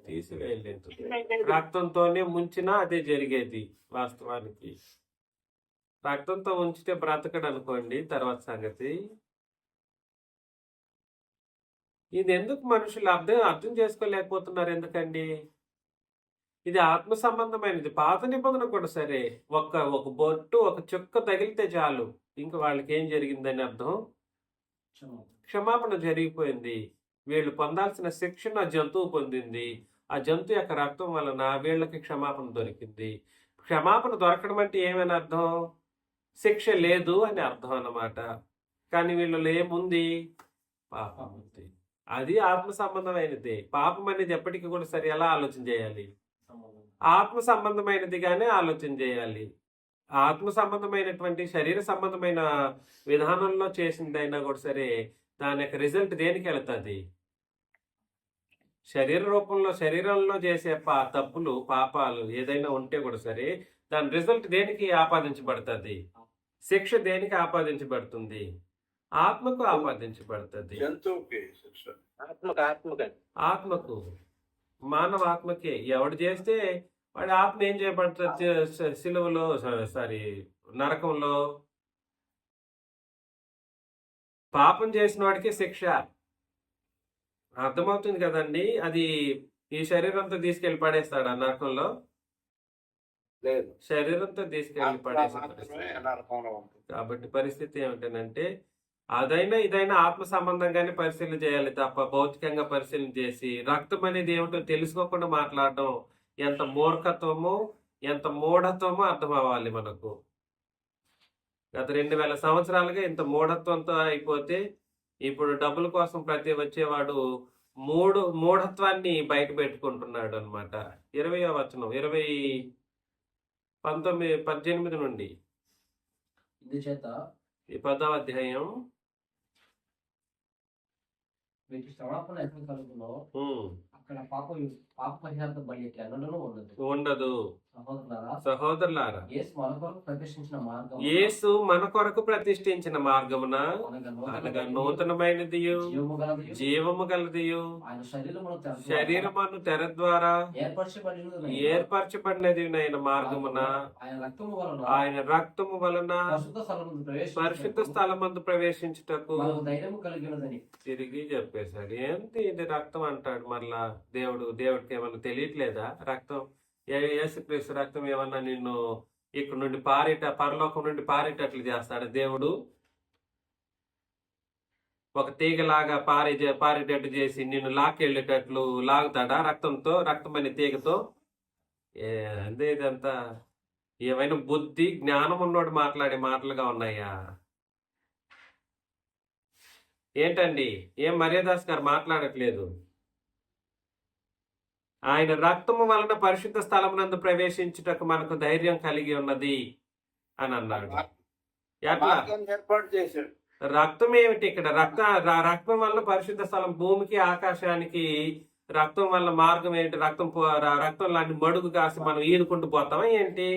తీసివేయలేదు. రక్తంతోనే ముంచినా అదే జరిగేది. వాస్తవానికి రక్తంతో ఉంచితే బ్రతకడు అనుకోండి, తర్వాత సంగతి. ఇది ఎందుకు మనుషులు అర్థం అర్థం చేసుకోలేకపోతున్నారు ఎందుకండి? ఇది ఆత్మ సంబంధమైనది. పాత నిబంధన కూడా సరే. ఒక బొట్టు, ఒక చుక్క తగిలితే చాలు. ఇంక వాళ్ళకేం జరిగిందని అర్థం? క్షమాపణ జరిగిపోయింది. వీళ్ళు పొందాల్సిన శిక్షను ఆ జంతువు పొందింది. ఆ జంతువు యొక్క రక్తం వలన వీళ్ళకి క్షమాపణ దొరికింది. క్షమాపణ దొరకడం అంటే ఏమని అర్థం? శిక్ష లేదు అని అర్థం అన్నమాట. కానీ వీళ్ళలో ఏముంది? పాపం ఉంది. అది ఆత్మ సంబంధమైనది. పాపం అనేది ఎప్పటికీ కూడా సరే ఎలా ఆలోచన చేయాలి? ఆత్మ సంబంధమైనదిగానే ఆలోచన చేయాలి. ఆత్మ సంబంధమైనటువంటి శరీర సంబంధమైన విధానంలో చేసిందైనా కూడా సరే దాని యొక్క రిజల్ట్ దేనికి వెళుతుంది? శరీరంలో చేసే తప్పులు, పాపాలు ఏదైనా ఉంటే కూడా సరే దాని రిజల్ట్ దేనికి ఆపాదించబడుతుంది? శిక్ష దేనికి ఆపాదించబడుతుంది? ఆత్మకు ఆపాదించబడుతుంది. జంతువుకి శిక్ష. ఆత్మకు, మానవ ఆత్మకే. ఎవడు చేస్తే వాడి ఆత్మ ఏం చేయబడుతుంది? సిలువలో, సారీ, నరకంలో. పాపం చేసిన వాడికి శిక్ష. అర్థమవుతుంది కదండి? అది ఈ శరీరంతో తీసుకెళ్లి పడేస్తాడు ఆ నరకంలో. లేదు, శరీరంతో తీసుకెళ్లి పడేస్తాడు. మాత్రమే నరకంలో ఉంటుంది. కాబట్టి పరిస్థితి ఏమిటంటే అదైనా ఇదైనా ఆత్మ సంబంధంగానే పరిశీలన చేయాలి తప్ప భౌతికంగా పరిశీలన చేసి రక్తం అనేది ఏమిటో తెలుసుకోకుండా మాట్లాడడం ఎంత మూర్ఖత్వమో, ఎంత మూఢత్వమో అర్థం అవ్వాలి మనకు. గత 2000 సంవత్సరాలుగా ఇంత మూఢత్వంతో అయిపోతే ఇప్పుడు డబ్బుల కోసం ప్రతి వచ్చేవాడు మూఢత్వాన్ని బయట పెట్టుకుంటున్నాడు అనమాట. 20వ వచనం 18 నుండి ఇందుచేత ఈ 10వ అధ్యాయం. వీటి క్షమాపణ ఎక్కడ కలుగునో ఉమ్, అక్కడ పాప పరిహారం బలి ఎన్నడూ ఉండదు. సహోదరులారా, యేసు మన కొరకు ప్రతిష్ఠించిన మార్గమున అనగా నూతనమైనది జీవము గలదియు శరీరమును తెర ద్వారా ఏర్పరచబడినది అయిన మార్గమున ఆయన రక్తము వలన పరిశుద్ధ స్థలమందు ప్రవేశించుటకు తిరిగి చెప్పేశాడు. ఏంటి ఇది రక్తం అంటాడు మరలా? దేవుడికి ఏమన్నా తెలియట్లేదా? రక్తం, యేసుక్రీస్తు రక్తం ఏమన్నా నిన్ను ఇక్కడ నుండి పరలోకం నుండి పారేటట్లు చేస్తాడు దేవుడు? ఒక తీగలాగా పారేటట్టు చేసి నిన్ను లాక్కెళ్ళేటట్లు లాగుతాడా రక్తంతో? రక్తం అనే తీగతో? అదే ఇదంతా ఏమైనా బుద్ధి జ్ఞానం ఉన్నోడు మాట్లాడే మాటలుగా ఉన్నాయా? ఏంటండి, ఏం మర్యాదాస్ గారు మాట్లాడట్లేదు? ఆయన రక్తము వలన పరిశుద్ధ స్థలమునందు ప్రవేశించుటకు మనకు ధైర్యం కలిగి ఉన్నది అని అన్నాడు. ఎట్లా? ఏర్పాటు చేశాడు. రక్తం ఏమిటి ఇక్కడ? రక్తం వల్ల పరిశుద్ధ స్థలం, భూమికి ఆకాశానికి రక్తం వల్ల మార్గం ఏంటి? రక్తం లాంటి మడుగు కాసి మనం ఈదుకుంటూ పోతామా ఏంటి?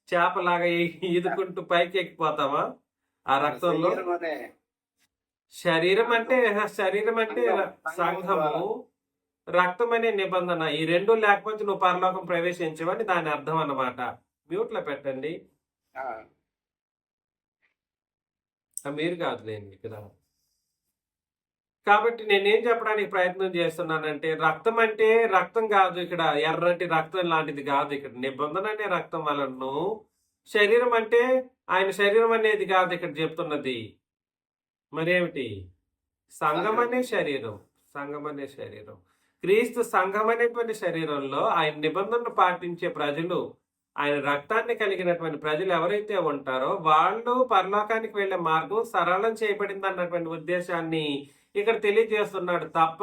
చేపలాగా ఈదుకుంటూ పైకి ఎక్కిపోతామా ఆ రక్తంలో? శరీరం అంటే సంఘము, రక్తం అనే నిబంధన. ఈ రెండు లేకపోతే నువ్వు పరలోకం ప్రవేశించవని దాని అర్థం అన్నమాట. మ్యూట్ లో పెట్టండి. మీరు కాదులేండి ఇక్కడ. కాబట్టి నేనేం చెప్పడానికి ప్రయత్నం చేస్తున్నానంటే రక్తం అంటే రక్తం కాదు ఇక్కడ, ఎర్రటి రక్తం లాంటిది కాదు ఇక్కడ. నిబంధన అనే రక్తం వలన శరీరం అంటే ఆయన శరీరం అనేది కాదు ఇక్కడ చెప్తున్నది. మరేమిటి? సంఘం అనే శరీరం. క్రీస్తు సంఘం అనేటువంటి శరీరంలో ఆయన నిబంధనలు పాటించే ప్రజలు, ఆయన రక్తాన్ని కలిగినటువంటి ప్రజలు ఎవరైతే ఉంటారో వాళ్ళు పరలోకానికి వెళ్లే మార్గం సరళం చేయబడింది అన్నటువంటి ఉద్దేశాన్ని ఇక్కడ తెలియజేస్తున్నాడు తప్ప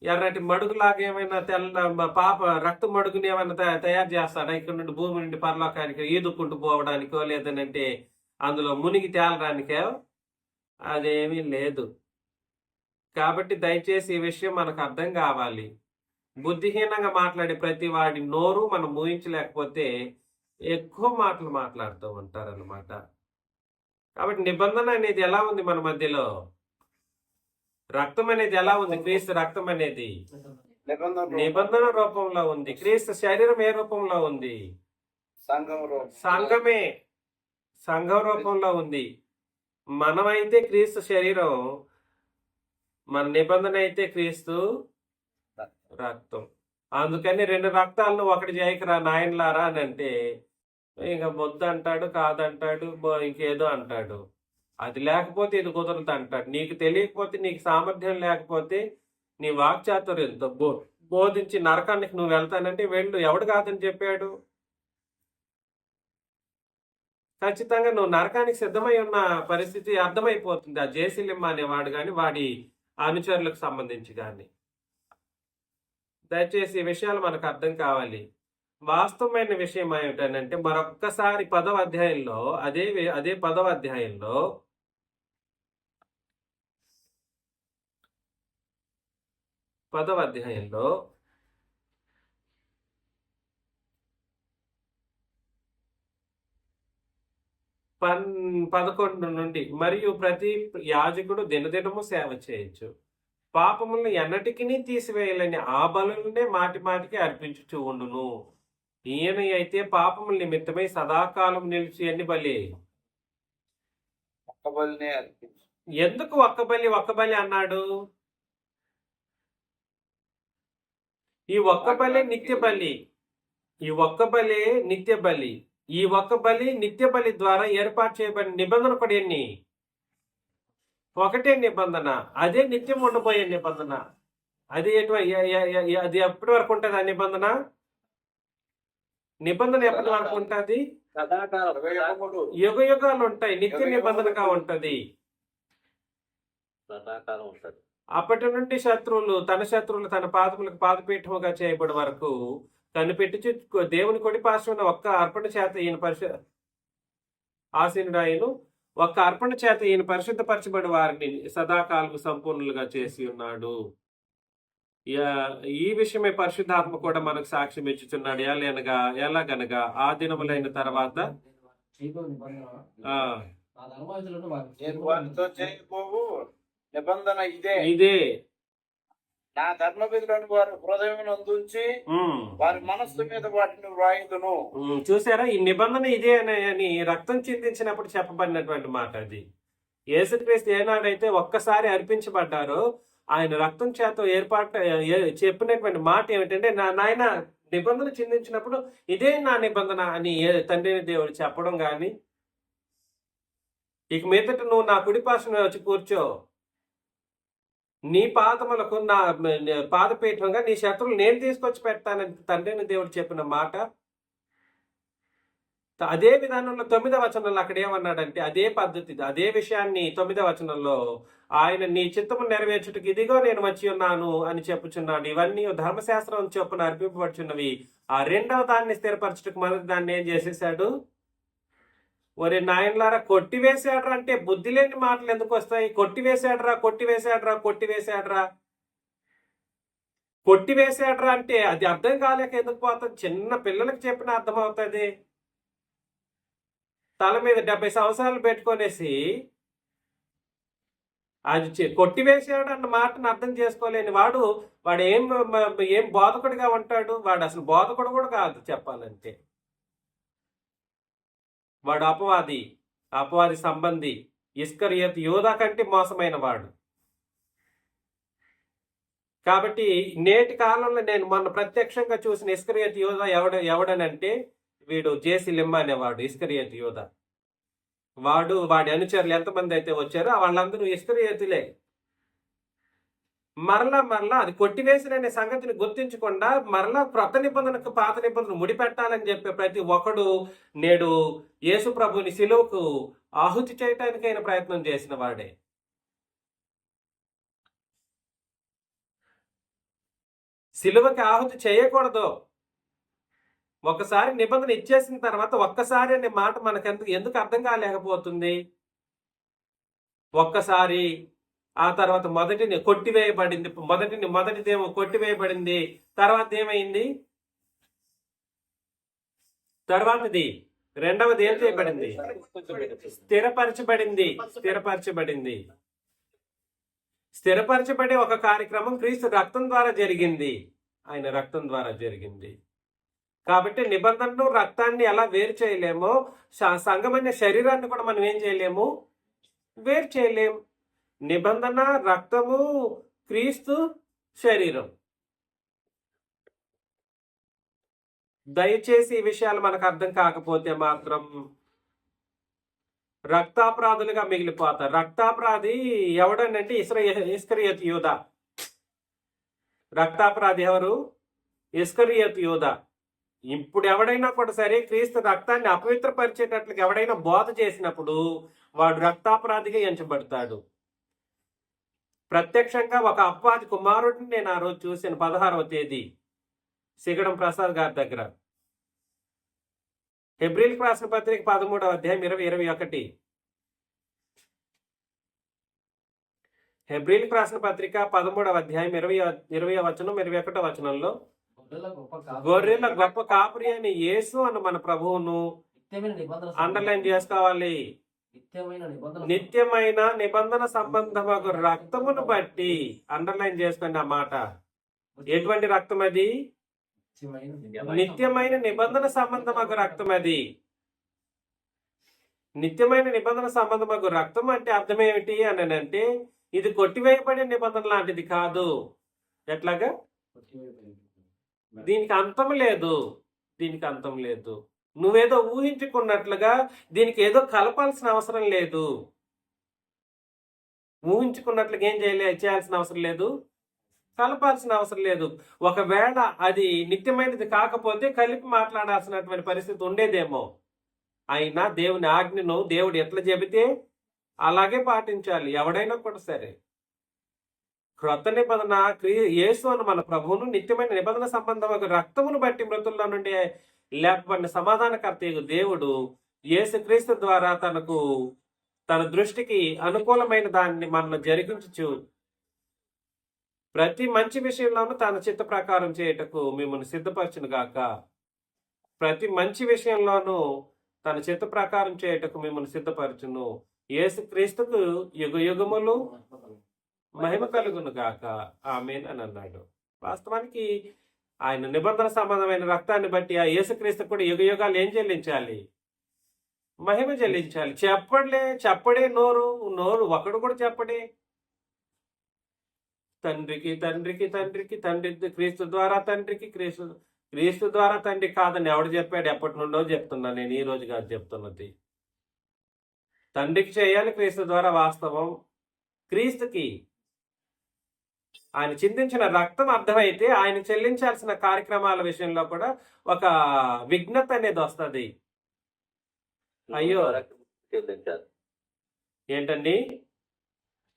ఎర్రటి మడుగులాగా ఏమైనా రక్త మడుగుని ఏమైనా తయారు చేస్తాడా ఇక్కడ నుండి భూమి నుండి పరలోకానికి ఈదుకుంటూ పోవడానికో లేదనంటే అందులో మునిగి తేలడానికో? అదేమీ లేదు. కాబట్టి దయచేసి ఈ విషయం మనకు అర్థం కావాలి. బుద్ధిహీనంగా మాట్లాడే ప్రతి వాడి నోరు మనం ఊహించలేకపోతే ఎక్కువ మాటలు మాట్లాడుతూ ఉంటారన్నమాట. కాబట్టి నిబంధన అనేది ఎలా ఉంది మన మధ్యలో? రక్తం అనేది ఎలా ఉంది? క్రీస్తు రక్తం అనేది నిబంధన రూపంలో ఉంది. క్రీస్తు శరీరం ఏ రూపంలో ఉంది? సంఘం రూపంలో ఉంది. మనమైతే క్రీస్తు శరీరం, మన నిబంధన అయితే క్రీస్తు రక్తం. అందుకని 2 రక్తాలను ఒకటి చేయకరా నాయనలారా అని అంటే ఇంకా వద్దు అంటాడు, కాదంటాడు, ఇంకేదో అంటాడు. అది లేకపోతే ఇది కుదరదు అంటాడు. నీకు తెలియకపోతే, నీకు సామర్థ్యం లేకపోతే, నీ వాక్చాతుర్యంతో బోధించి నరకానికి నువ్వు వెళ్తానంటే వెళ్ళు. ఎవడు కాదని చెప్పాడు? ఖచ్చితంగా నువ్వు నరకానికి సిద్ధమై ఉన్న పరిస్థితి అర్థమైపోతుంది. ఆ జేసిలిమ్మ అనేవాడు కానీ వాడి అనుచరులకు సంబంధించి కానీ. దయచేసి ఈ విషయాలు మనకు అర్థం కావాలి. వాస్తవమైన విషయం ఏమిటంటే మరొక్కసారి 10వ అధ్యాయంలో అదే 10వ అధ్యాయంలో 10వ అధ్యాయంలో 11 నుండి, మరియు ప్రతి యాజకుడు దినదినము సేవ చేయొచ్చు, పాపములను ఎన్నటికినీ తీసివేయాలని ఆ బలులనే మాటి మాటికి అర్పించుచూ ఉండును. ఈయన అయితే పాపముల నిమిత్తమై సదాకాలం నిలిచి ఎన్ని బలి? ఒక్క బలినే అర్పించు. ఎందుకు ఒక్క బలి అన్నాడు? ఈ ఒక్క బలి నిత్య బలి. ఈ ఒక్క బలి నిత్య బలి. ఈ ఒక్క బలి నిత్య బలి ద్వారా ఏర్పాటు చేయబడిన నిబంధన కూడా ఎన్ని? ఒకటే నిబంధన. అదే నిత్యం ఉండబోయే నిబంధన. అది అది ఎప్పటి వరకు ఉంటుంది? ఆ నిబంధన ఎప్పటి వరకు ఉంటుంది? యుగ యుగాలు ఉంటాయి. నిత్య నిబంధనగా ఉంటది. అప్పటి నుండి తన శత్రువులు తన పాదములకు పాదపీఠముగా చేయబడి వరకు కనిపెట్టి దేవుని కొడి పార్శ్వన ఒక్క అర్పణ చేత ఈయన ఆసీనుడాయను ఒక్క అర్పణ చేత ఈయన పరిశుద్ధపరచబడి వారిని సదాకాలం సంపూర్ణులుగా చేసి ఉన్నాడు. ఈ విషయమే పరిశుద్ధాత్మ కూడా మనకు సాక్ష్యం ఇచ్చుచున్నాడు. ఎలాగనగా ఆ దినములైన తర్వాత నిబంధన ఇదే నా ధర్మవిధులను వారి హృదయం ఉంచి వారి మనస్సు మీద వాటిని వ్రాయుదును. చూసారా? ఈ నిబంధన ఇదే అని రక్తం చిందించినప్పుడు చెప్పబడినటువంటి మాట. అది యేసుక్రీస్తు ఏనాడైతే ఒక్కసారి అర్పించబడ్డారో ఆయన రక్తం చేత చెప్పినటువంటి మాట ఏమిటంటే, నాయన నిబంధన చిందించినప్పుడు ఇదే నా నిబంధన అని తండ్రిని దేవుడు చెప్పడం కానీ, ఇక మీదట నువ్వు నా కుడి పార్శ్వన వచ్చి కూర్చో, నీ పాదములకు నా పాదపీఠంగా నీ శత్రువులు నేను తీసుకొచ్చి పెడతానని తండ్రిని దేవుడు చెప్పిన మాట. అదే విధానంలో 9వ వచనంలో అక్కడ ఏమన్నాడంటే, అదే పద్ధతి, అదే విషయాన్ని 9వ వచనంలో ఆయన నీ చిత్తము నెరవేర్చుటకు ఇదిగో నేను వచ్చి ఉన్నాను అని చెప్పుచున్నాడు. ఇవన్నీ ధర్మశాస్త్రం చొప్పున అర్పింపబడుచున్నవి. ఆ 2వ దాన్ని స్థిరపరచుటకు మొదటి దాన్ని ఏం చేసేసాడు? ఒరే నాయనలారా, కొట్టివేసాడ్రా అంటే బుద్ధి లేని మాటలు ఎందుకు వస్తాయి? కొట్టివేసాడ్రా అంటే అది అర్థం కాలేక ఎందుకు పోతుంది? చిన్న పిల్లలకు చెప్పిన అర్థం అవుతుంది. తల మీద 70 సంవత్సరాలు పెట్టుకొనేసి అది కొట్టివేసాడు అన్న మాటను అర్థం చేసుకోలేని వాడు ఏం బోధకుడిగా ఉంటాడు? వాడు అసలు బోధకుడు కూడా కాదు చెప్పాలంటే. వాడు అపవాది సంబంధి. ఇస్కరియోతు యూదా కంటే మోసమైన వాడు. కాబట్టి నేటి కాలంలో నేను మొన్న ప్రత్యక్షంగా చూసిన ఇస్కరియోతు యూదా ఎవడనంటే వీడు జేసిలిమ్మ అనేవాడు. ఇస్కరియోతు యూదా వాడి అనుచరులు ఎంతమంది అయితే వచ్చారో వాళ్ళందరూ ఇస్కరియోతులే. మరలా అది కొట్టివేసిన సంగతిని గుర్తించకుండా మరలా క్రొత్త నిబంధనకు పాత నిబంధన ముడిపెట్టాలని చెప్పే ప్రతి ఒక్కడు నేడు యేసు ప్రభుని సిలువకు ఆహుతి చేయటానికైనా ప్రయత్నం చేసిన వాడే. సిలువకి ఆహుతి చేయకూడదు. ఒకసారి నిబంధన ఇచ్చేసిన తర్వాత ఒక్కసారి అనే మాట మనకు ఎందుకు అర్థం కాలేకపోతుంది? ఒక్కసారి, ఆ తర్వాత మొదటిదేమో కొట్టివేయబడింది. తర్వాత ఏమైంది? తర్వాతది రెండవది ఏం చేయబడింది? స్థిరపరచబడే ఒక కార్యక్రమం క్రీస్తు రక్తం ద్వారా జరిగింది. ఆయన రక్తం ద్వారా జరిగింది. కాబట్టి నిబంధనను రక్తాన్ని ఎలా వేరు చేయలేమో సంఘమైన శరీరాన్ని కూడా మనం ఏం చేయలేము, వేరు చేయలేం. నిబంధన రక్తము, క్రీస్తు శరీరం. దయచేసి ఈ విషయాలు మనకు అర్థం కాకపోతే మాత్రం రక్తాపరాధులుగా మిగిలిపోతారు. రక్తాపరాధి ఎవడనంటే ఇస్కరియోతు యూదా. రక్తాపరాధి ఎవరు? ఇస్కరియోతు యూదా. ఇప్పుడు ఎవడైనా కూడా సరే క్రీస్తు రక్తాన్ని అపవిత్రపరిచేటట్లుగా ఎవడైనా బోధ చేసినప్పుడు వాడు రక్తాపరాధిగా ఎంచబడతాడు. ప్రత్యక్షంగా ఒక అపవాది కుమారుడిని నేను ఆ రోజు చూశాను, 16వ తేదీ సిగడం ప్రసాద్ గారి దగ్గర. హెబ్రీలకు రాసిన పత్రిక 13వ అధ్యాయం 20-21. హెబ్రీలకు రాసిన పత్రిక 13వ అధ్యాయం 20వ వచనం 21వ వచనంలో గొర్రెల గొప్ప కాపురి అని యేసు అన్న మన ప్రభువును నిత్యమైన నిబంధన అండర్లైన్ చేసుకోవాలి. నిత్యమైన నిబంధన సంబంధమగు రక్తమును బట్టి అండర్లైన్ చేసుకోండి ఆ మాట. ఎటువంటి రక్తం అది? నిత్యమైన నిబంధన సంబంధమగు రక్తం అది. నిత్యమైన నిబంధన సంబంధమగు రక్తం అంటే అర్థం ఏమిటి అని అంటే ఇది కొట్టివేయబడిన నిబంధన లాంటిది కాదు. ఎట్లాగా? దీనికి అంతం లేదు. దీనికి అంతం లేదు. నువ్వేదో ఊహించుకున్నట్లుగా దీనికి ఏదో కలపాల్సిన అవసరం లేదు. ఊహించుకున్నట్లుగా ఏం చేయాల్సిన అవసరం లేదు, కలపాల్సిన అవసరం లేదు. ఒకవేళ అది నిత్యమైనది కాకపోతే కలిపి మాట్లాడాల్సినటువంటి పరిస్థితి ఉండేదేమో. అయినా దేవుని ఆజ్ఞను దేవుడు ఎట్లా చెబితే అలాగే పాటించాలి ఎవడైనా కూడా సరే. క్రొత్త నిబంధన యేసు అని మన ప్రభువును నిత్యమైన నిబంధన సంబంధం రక్తమును బట్టి మృతుల్లో నుండి లేకపోయిన సమాధానకర్త దేవుడు యేసుక్రీస్తు ద్వారా తన దృష్టికి అనుకూలమైన దాన్ని మనల్ని జరిగించు ప్రతి మంచి విషయంలోనూ తన చిత్త ప్రకారం చేయుటకు మిమ్మల్ని సిద్ధపరచును గాక. ప్రతి మంచి విషయంలోనూ తన చిత్త ప్రకారం చేయుటకు మిమ్మల్ని సిద్ధపరచును. యేసుక్రీస్తుకు యుగ యుగములు మహిమ కలుగును గాక. ఆమేన్ అని అన్నాడు. వాస్తవానికి ఆయన నిబంధన సంబంధమైన రక్తాన్ని బట్టి ఆ యేసుక్రీస్తు కూడా యుగ యుగాలు ఏం చెల్లించాలి? మహిమ చెల్లించాలి. చెప్పడే నోరు ఒకడు కూడా చెప్పడే. తండ్రికి తండ్రి, క్రీస్తు ద్వారా తండ్రికి, క్రీస్తు ద్వారా తండ్రి కాదని ఎవడు చెప్పాడు? ఎప్పటి నుండో చెప్తున్నా నేను, ఈ రోజు కాదు చెప్తున్నది. తండ్రికి చేయాలి క్రీస్తు ద్వారా వాస్తవం. క్రీస్తుకి ఆయన చిందించిన రక్తం అర్థమైతే ఆయన చెల్లించాల్సిన కార్యక్రమాల విషయంలో కూడా ఒక విఘ్నత అనేది వస్తుంది. అయ్యో చెల్లించాలి. ఏంటండి?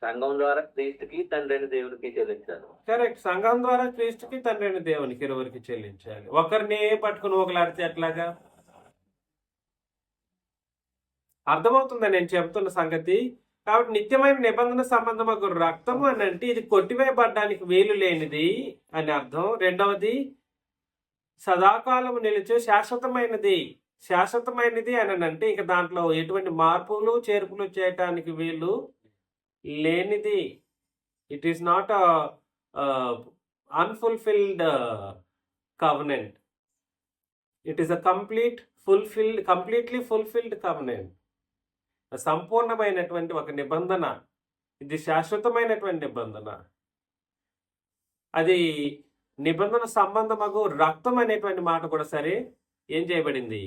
సంఘం ద్వారా క్రీస్తుకి తండ్రి అయిన దేవునికి చెల్లించాలి. కరెక్ట్. సంఘం ద్వారా క్రీస్తుకి తండ్రి అయిన దేవునికి ఇరువురికి చెల్లించాలి. ఒకరిని పట్టుకుని ఒకలాడితే ఎట్లాగా? అర్థమవుతుందా నేను చెబుతున్న సంగతి? కాబట్టి నిత్యమైన నిబంధన సంబంధమగు రక్తము అని అంటే ఇది కొట్టివేయబడ్డానికి వీలు లేనిది అని అర్థం. రెండవది సదాకాలం నిలిచే శాశ్వతమైనది అని అంటే ఇక దాంట్లో ఎటువంటి మార్పులు చేర్పులు చేయటానికి వీలు లేనిది. It is not unfulfilled covenant. It is a completely fulfilled covenant. సంపూర్ణమైనటువంటి ఒక నిబంధన. ఇది శాశ్వతమైనటువంటి నిబంధన. అది నిబంధన సంబంధమగు రక్తం అనేటువంటి మాట కూడా సరే ఏం చేయబడింది?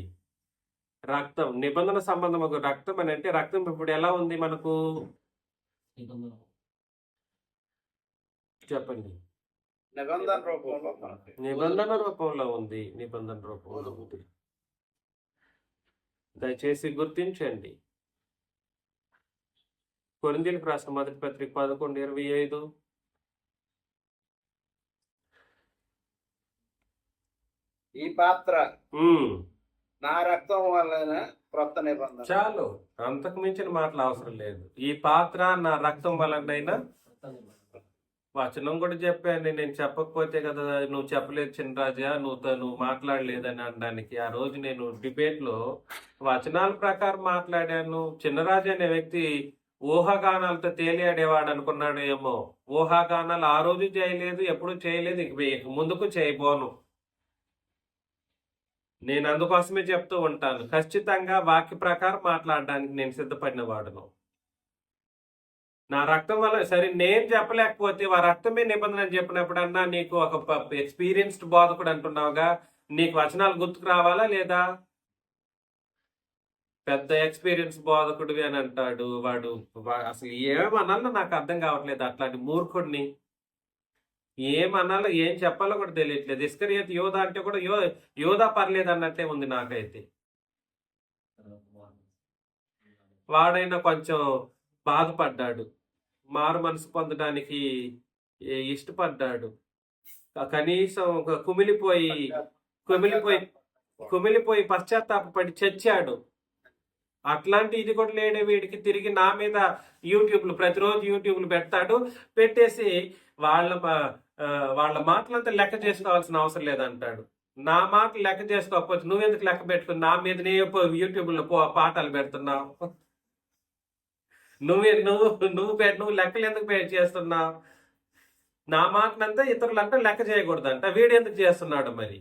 రక్తం. నిబంధన సంబంధమగు రక్తం అని అంటే రక్తం ఇప్పుడు ఎలా ఉంది మనకు? చెప్పండి. నిబంధన రూపంలో ఉంది. దయచేసి గుర్తించండి. కొరింథీయులకు రాసిన మొదటి పత్రిక 11:25. ఈ పాత్ర నా రక్తం వలన క్రొత్త నిబంధన. చాలు, అంతకు మించిన మాటలు అవసరం లేదు. ఈ పాత్ర నా రక్తం వలనైనా వచనం కూడా చెప్పాను. నేను చెప్పకపోతే కదా నువ్వు చెప్పలేదు చిన్నరాజా, నువ్వు మాట్లాడలేదని అనడానికి. ఆ రోజు నేను డిబేట్లో వచనాల ప్రకారం మాట్లాడాను. చిన్నరాజు అనే వ్యక్తి ఊహాగానాలతో తేలియాడేవాడు అనుకున్నాడు ఏమో. ఊహాగానాలు ఆ రోజు చేయలేదు, ఎప్పుడు చేయలేదు, ఇక ముందుకు చేయబోను. నేను అందుకోసమే చెప్తూ ఉంటాను, ఖచ్చితంగా వాక్య ప్రకారం మాట్లాడడానికి నేను సిద్ధపడిన వాడును. నా రక్తం వల్ల సరే నేను చెప్పలేకపోతే ఆ రక్తమే నిబంధన అని చెప్పినప్పుడన్నా నీకు ఒక ఎక్స్పీరియన్స్డ్ బోధకుడు అంటున్నావుగా, నీకు వచనాలు గుర్తుకు రావాలా లేదా? పెద్ద ఎక్స్పీరియన్స్ బోధకుడివి అని అంటాడు వాడు. అసలు ఏమనాలో నాకు అర్థం కావట్లేదు అట్లాంటి మూర్ఖుడిని. ఏమనాలో ఏం చెప్పాలో కూడా తెలియట్లేదు. ఇస్కరియోతు యోధా అంటే కూడా యోధా పర్లేదు అన్నట్టే ఉంది నాకైతే. వాడైనా కొంచెం బాధపడ్డాడు, మారు మనసు పొందడానికి ఇష్టపడ్డాడు, కనీసం కుమిలిపోయి పశ్చాత్తాపడి చచ్చాడు. అట్లాంటి ఇది కూడా లేడే వీడికి. తిరిగి నా మీద ప్రతిరోజు యూట్యూబ్లు పెడతాడు, పెట్టేసి వాళ్ళ మాటలంతా లెక్క చేసుకోవాల్సిన అవసరం లేదంటాడు. నా మాటలు లెక్క చేసుకోకపోతే నువ్వెందుకు లెక్క పెట్టుకుని నా మీదనే యూట్యూబ్లో పాఠాలు పెడుతున్నావు? నువ్వు లెక్కలు ఎందుకు చేస్తున్నావు? నా మాటనంతా ఇతరులంతా లెక్క చేయకూడదంట, వీడు ఎందుకు చేస్తున్నాడు మరి?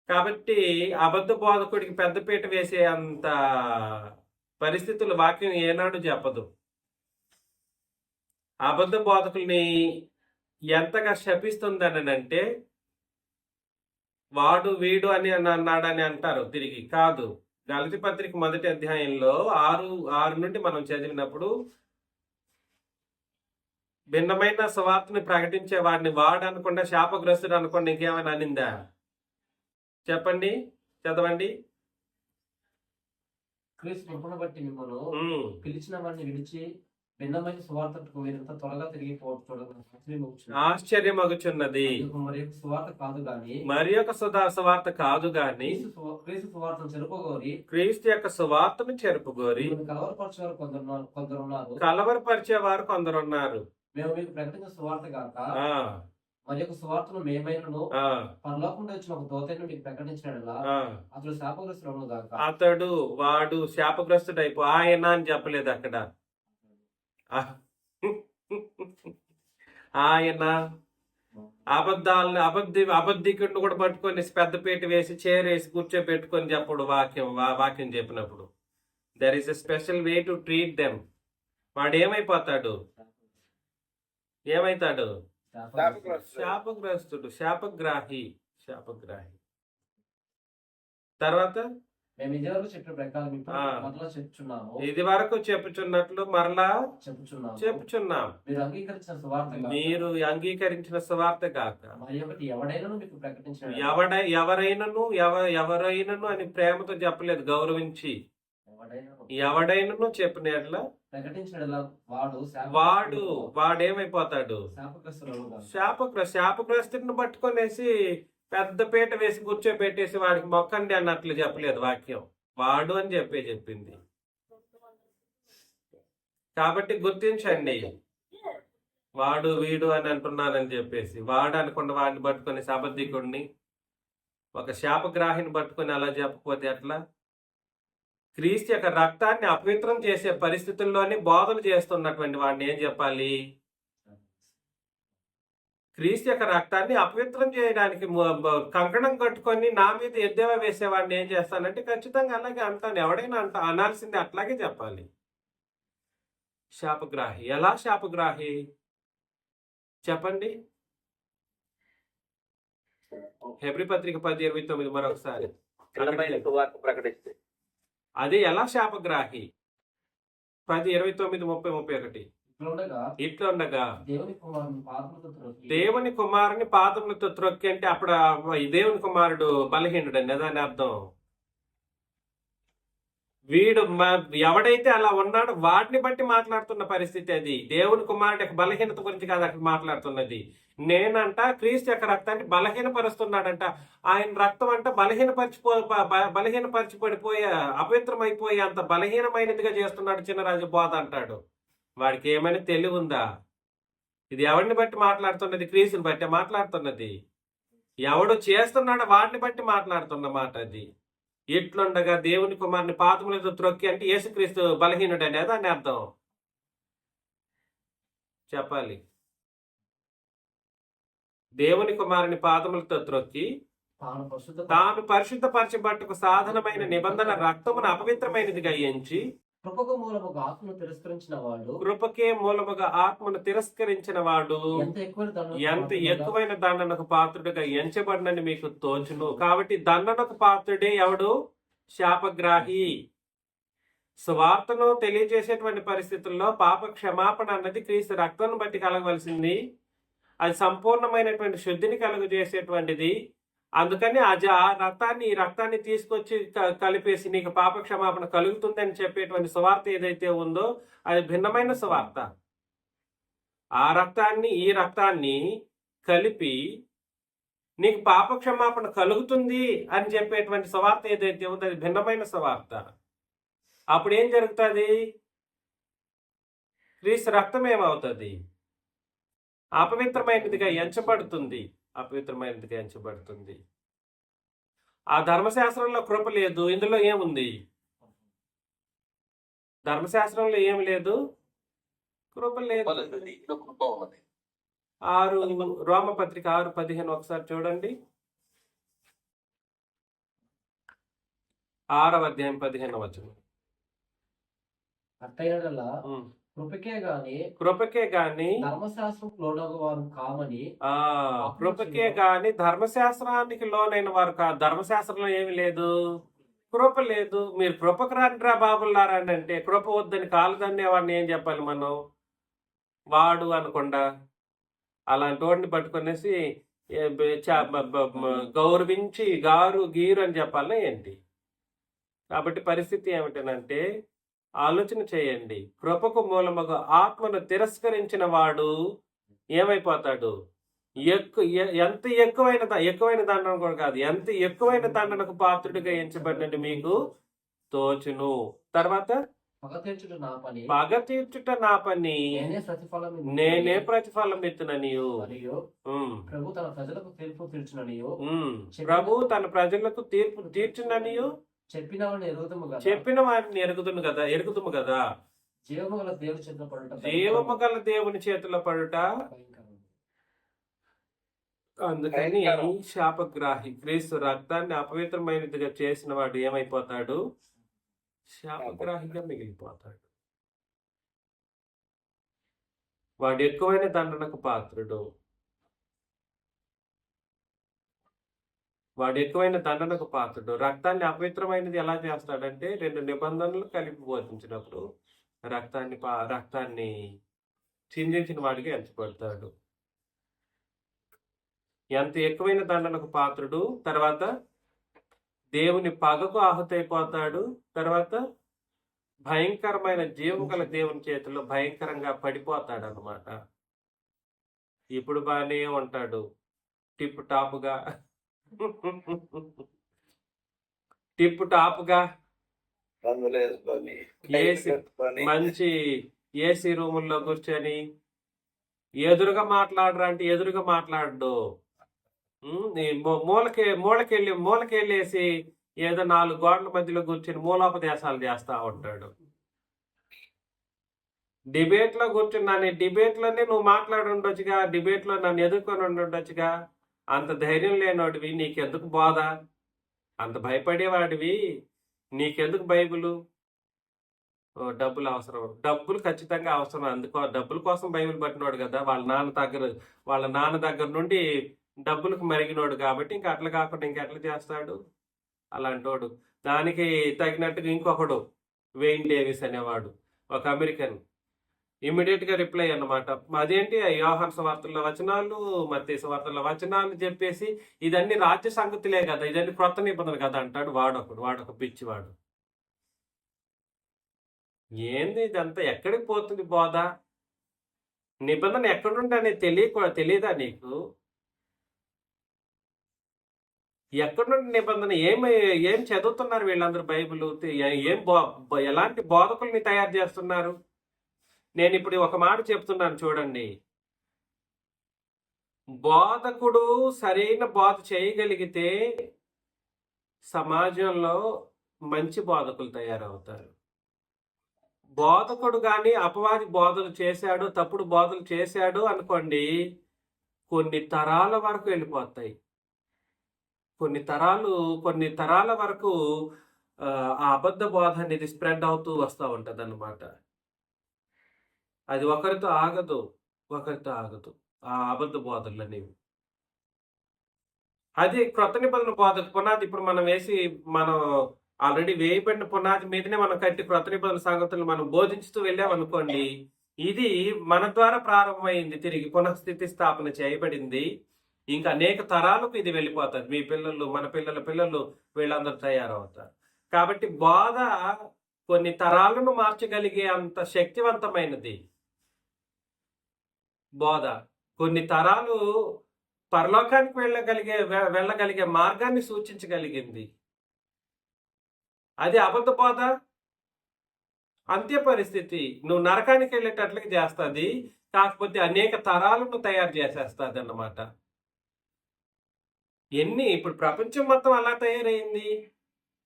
కాబట్టి అబద్ధ బోధకుడికి పెద్దపీట వేసే అంత పరిస్థితులు వాక్యం ఏనాడు చెప్పదు. అబద్ధ బోధకుల్ని ఎంతగా శపిస్తుందనంటే, వాడు వీడు అని అన్నాడని అంటారు తిరిగి. కాదు, గలతీ పత్రిక 1వ అధ్యాయంలో 6 నుండి మనం చదివినప్పుడు, భిన్నమైన సువార్తని ప్రకటించే వాడిని వాడు అనకుండా శాపగ్రస్తుడు అనుకోండి, ఇంకేమైనా అనిందా? చెప్పండి, చదవండి. క్రీస్తు కృపను బట్టి మిమ్మల్ని పిలిచిన వాడిని విడిచి భిన్నమైన సువార్తకు మీరంత త్వరగా తిరిగి ఆశ్చర్యమగుచున్నది. మరి యొక్క సువార్త కాదు గాని సువార్త కాదు గాని క్రీస్తు సువార్తను చెరుపుగోరి క్రీస్తు యొక్క సువార్తను చెరుపుగోరి కలవరపరిచేవారు కొందరున్నారు. మేము మీకు ప్రకటించిన సువార్త కాక మరి యొక్క సువార్తను మేమైనను పరలోకం వచ్చిన ఒక దూతను మీకు ప్రకటించినట్లా అతడు శాపగ్రస్తుడు కాక. వాడు శాపగ్రస్తుడు ఆయన అని చెప్పలేదు అక్కడ. ఆయన అబద్ధికుడిని కూడా పట్టుకొని పెద్దపీట వేసి చేరేసి కూర్చోబెట్టుకొని చెప్పడు వాక్యం చెప్పినప్పుడు. There is a special way to treat them. వాడు ఏమైపోతాడు? శాపగ్రాహి. తర్వాత ఇది వరకు చెప్పుచున్నట్లు మరలా చెప్పుచున్నాం, మీరు అంగీకరించిన సువార్త కాక ఎవరైనను అని ప్రేమతో చెప్పలేదు, గౌరవించి ఎవడైనను చెప్పినట్లా వాడేమైపోతాడు? శాపగ్రస్తుడిని పట్టుకొనేసి పెద్ద పీట వేసి కూర్చోబెట్టేసి వాడికి మొక్కండి అన్నట్లు చెప్పలేదు వాక్యం, వాడు అని చెప్పింది. కాబట్టి గుర్తించండి, వాడు వీడు అని అంటున్నానని చెప్పేసి వాడు అనుకున్న వాడిని పట్టుకొని అబద్ధికుడిని, ఒక శాపగ్రాహిని పట్టుకొని అలా చెప్పకపోతే ఎట్లా? క్రీస్తు యొక్క రక్తాన్ని అపవిత్రం చేసే పరిస్థితుల్లోనే బోధలు చేస్తున్నటువంటి వాడిని ఏం చెప్పాలి? క్రీస్తు యొక్క రక్తాన్ని అపవిత్రం చేయడానికి కంకణం కట్టుకొని నా మీద ఎద్దేవా వేసేవాడిని ఏం చేస్తానంటే ఖచ్చితంగా అలాగే అంటాను. ఎవడైనా అనాల్సింది అట్లాగే చెప్పాలి. శాపగ్రాహి. ఎలా శాపగ్రాహి చెప్పండి? హెబ్రీ పత్రిక 10:29 మరొకసారి. ప్రకటిస్తే అది ఎలా శాపగ్రాహి? 10:29, 30, 31. ఇట్లుండగా దేవుని కుమారుని పాదములతో త్రొక్కి అంటే అప్పుడు దేవుని కుమారుడు బలహీనుడు అని దాని అర్థం. వీడు ఎవడైతే అలా ఉన్నాడో వాటిని బట్టి మాట్లాడుతున్న పరిస్థితి అది. దేవుని కుమారుడు యొక్క బలహీనత గురించి కాదు అక్కడ మాట్లాడుతున్నది. నేనంట క్రీస్తు యొక్క రక్తాన్ని బలహీనపరుస్తున్నాడంట. ఆయన రక్తం అంట బలహీనపరిచిపడిపోయే అపవిత్రమైపోయి అంత బలహీనమైనదిగా చేస్తున్నాడు చిన్నరాజు బోధ అంటాడు. వాడికి ఏమైనా తెలివి ఉందా? ఇది ఎవరిని బట్టి మాట్లాడుతున్నది? క్రీస్తుని బట్టి మాట్లాడుతున్నది. ఎవడు చేస్తున్నాడో వాడిని బట్టి మాట్లాడుతున్న మాట అది. ఇట్లుండగా దేవుని కుమారుని పాదములతో త్రొక్కి అంటే యేసుక్రీస్తు బలహీనుడు అనేది దాని అర్థం. చెప్పాలి. దేవుని కుమారుని పాదములతో త్రొక్కి తాను పరిశుద్ధపరచబట్టుకు సాధనమైన నిబంధన రక్తమును అపవిత్రమైనదిగా ఎంచి కృపకు మూలముగా ఆత్మను తిరస్కరించిన వాడు కృపకే మూలముగా ఆత్మను తిరస్కరించిన వాడు ఎంత ఎక్కువ ఎంత ఎక్కువైన దండనకు పాత్రుడిగా ఎంచబడినని మీకు తోచును. కాబట్టి దండనకు పాత్రుడే ఎవడు? శాపగ్రాహి. సువార్తను తెలియజేసేటువంటి పరిస్థితుల్లో పాప క్షమాపణ అన్నది క్రీస్తు రక్తాన్ని బట్టి కలగవలసింది. అది సంపూర్ణమైనటువంటి శుద్ధిని కలుగజేసేటువంటిది. అందుకని ఆ రక్తాన్ని ఈ రక్తాన్ని తీసుకొచ్చి కలిపేసి నీకు పాప క్షమాపణ కలుగుతుందని చెప్పేటువంటి సువార్త ఏదైతే ఉందో అది భిన్నమైన సువార్త. ఆ రక్తాన్ని ఈ రక్తాన్ని కలిపి నీకు పాప క్షమాపణ కలుగుతుంది అని చెప్పేటువంటి సువార్త ఏదైతే ఉందో అది భిన్నమైన సువార్త. అప్పుడు ఏం జరుగుతుంది? క్రీస్తు రక్తం ఏమవుతుంది? అపవిత్రమైనదిగా ఎంచబడుతుంది. అపవిత్రమైనదిగా ఎంచబడుతుంది. ఆ ధర్మశాస్త్రంలో కృప లేదు. ఇందులో ఏముంది? ధర్మశాస్త్రంలో ఏమి లేదు, కృప లేదు. 6 రోమపత్రిక 6:15 ఒకసారి చూడండి. 6వ అధ్యాయం 15వ వచనం. అట్టయ్యడలా కృపకే గాని ధర్మశాస్త్రం లోనగు వారు కామని. కృపకే గాని ధర్మశాస్త్రానికి లోనైన వారు కాదు. ధర్మశాస్త్రంలో ఏమి లేదు, కృప లేదు. మీరు కృపకు రండిరా బాబులారా అంటే కృప వద్దని కాలుదన్నే వాడిని ఏం చెప్పాలి మనం? వాడు అనకుండా అలాంటి వాడిని పట్టుకునేసి గౌరవించి గారు గీరు అని చెప్పాలా ఏంటి? కాబట్టి పరిస్థితి ఏమిటనంటే ఆలోచన చేయండి. కృపకు మూలముగా ఆత్మను తిరస్కరించిన వాడు ఏమైపోతాడు? ఎంత ఎక్కువైన దండన కూడా కాదు, ఎంత ఎక్కువైన దండనకు పాత్రుడిగా ఎంచబడినట్టు మీకు తోచును. తర్వాత పగ తీర్చుట నా పని, నేనే ప్రతిఫలం ఎత్తుననియు. ప్రభు తన ప్రజలకు తీర్పు తీర్చుననియు చెప్పిన వారిని ఎరుగుదుము కదా. జీవము గల దేవుని చేతిలో పడుట. అందుకని శాపగ్రాహి క్రీస్తు రక్తాన్ని అపవిత్రమైనదిగా చేసిన వాడు ఏమైపోతాడు? శాపగ్రాహిగా మిగిలిపోతాడు. వాడు ఎక్కువైన దండనకు పాత్రుడు. రక్తాన్ని అపవిత్రమైనది ఎలా చేస్తాడంటే 2 నిబంధనలు కలిపి బోధించినప్పుడు రక్తాన్ని చిందించిన వాడికి ఎంచబడతాడు. ఎంత ఎక్కువైన దండనకు పాత్రుడు. తర్వాత దేవుని పగకు ఆహుతైపోతాడు. తర్వాత భయంకరమైన జీవము గల దేవుని చేతిలో భయంకరంగా పడిపోతాడు అన్నమాట. ఇప్పుడు బాగానే ఉంటాడు, టిప్ టాప్గా మంచి ఏసీ రూముల్లో కూర్చొని ఎదురుగా మాట్లాడరా అంటే ఎదురుగా మాట్లాడు. మూలకెళ్ళేసి ఏదో 4 గోడల మధ్యలో కూర్చొని మూలోపదేశాలు చేస్తా ఉంటాడు. డిబేట్లో కూర్చున్నాను, డిబేట్లోనే నువ్వు మాట్లాడి ఉండొచ్చుగా, డిబేట్లో నన్ను ఎదుర్కొని ఉండొచ్చుగా. అంత ధైర్యం లేనివాడివి నీకెందుకు బోధ? అంత భయపడేవాడివి నీకెందుకు బైబిలు? డబ్బులు అవసరం, డబ్బులు ఖచ్చితంగా అవసరం. డబ్బుల కోసం బైబిల్ పట్టినోడు కదా. వాళ్ళ నాన్న దగ్గర నుండి డబ్బులకు మరిగినోడు కాబట్టి ఇంకా అట్లా కాకుండా ఇంకెట్లా చేస్తాడు? అలాంటోడు. దానికి తగినట్టుగా ఇంకొకడు వెయిన్ డేవిస్ అనేవాడు, ఒక అమెరికన్, ఇమ్మీడియట్గా రిప్లై అన్నమాట. అదేంటి యోహాను సువార్తల వచనాలు, మత్తయి సువార్తల వచనాలు చెప్పేసి ఇదన్నీ రాజ్య సంగతులే కదా, ఇదన్నీ క్రొత్త నిబంధన కదా అంటాడు వాడొక పిచ్చివాడు. ఏంది ఇదంతా? ఎక్కడికి పోతుంది బోధ? నిబంధన ఎక్కడుంటే అనేది తెలియదా నీకు? ఎక్కడి నుండి నిబంధన? ఏం చదువుతున్నారు వీళ్ళందరూ? బైబిల్ ఎలాంటి బోధకుల్ని తయారు చేస్తున్నారు? నేను ఇప్పుడు ఒక మాట చెప్తున్నాను చూడండి. బోధకుడు సరైన బోధ చేయగలిగితే సమాజంలో మంచి బోధకులు తయారవుతారు. బోధకుడు కానీ అపవాది బోధలు చేశాడు, తప్పుడు బోధలు చేశాడు అనుకోండి, కొన్ని తరాల వరకు వెళ్ళిపోతాయి. కొన్ని తరాల వరకు ఆ అబద్ధ బోధ అనేది స్ప్రెడ్ అవుతూ వస్తూ ఉంటుంది అన్నమాట. అది ఒకరితో ఆగదు, ఒకరితో ఆగదు ఆ అబద్ధ బోధలు అనేవి. అది క్రొత్త నిబంధన బోధకు పునాది ఇప్పుడు మనం ఆల్రెడీ వేయబడిన పునాది మీదనే మనం కట్టి క్రొత్త నిబంధన సంగతులు మనం బోధించుతూ వెళ్ళామనుకోండి, ఇది మన ద్వారా ప్రారంభమైంది, తిరిగి పునఃస్థితి స్థాపన చేయబడింది. ఇంకా అనేక తరాలకు ఇది వెళ్ళిపోతుంది. మీ పిల్లలు, మన పిల్లల పిల్లలు వీళ్ళందరూ తయారవుతారు. కాబట్టి బోధ కొన్ని తరాలను మార్చగలిగే అంత శక్తివంతమైనది. బోధ కొన్ని తరాలు పరలోకానికి వెళ్ళగలిగే మార్గాన్ని సూచించగలిగింది. అది అబద్ధ బోధ అంత్య పరిస్థితి, నువ్వు నరకానికి వెళ్ళేటట్లుగా చేస్తుంది. కాకపోతే అనేక తరాలను తయారు చేసేస్తుంది అన్నమాట. ఇప్పుడు ప్రపంచం మొత్తం అలా తయారైంది,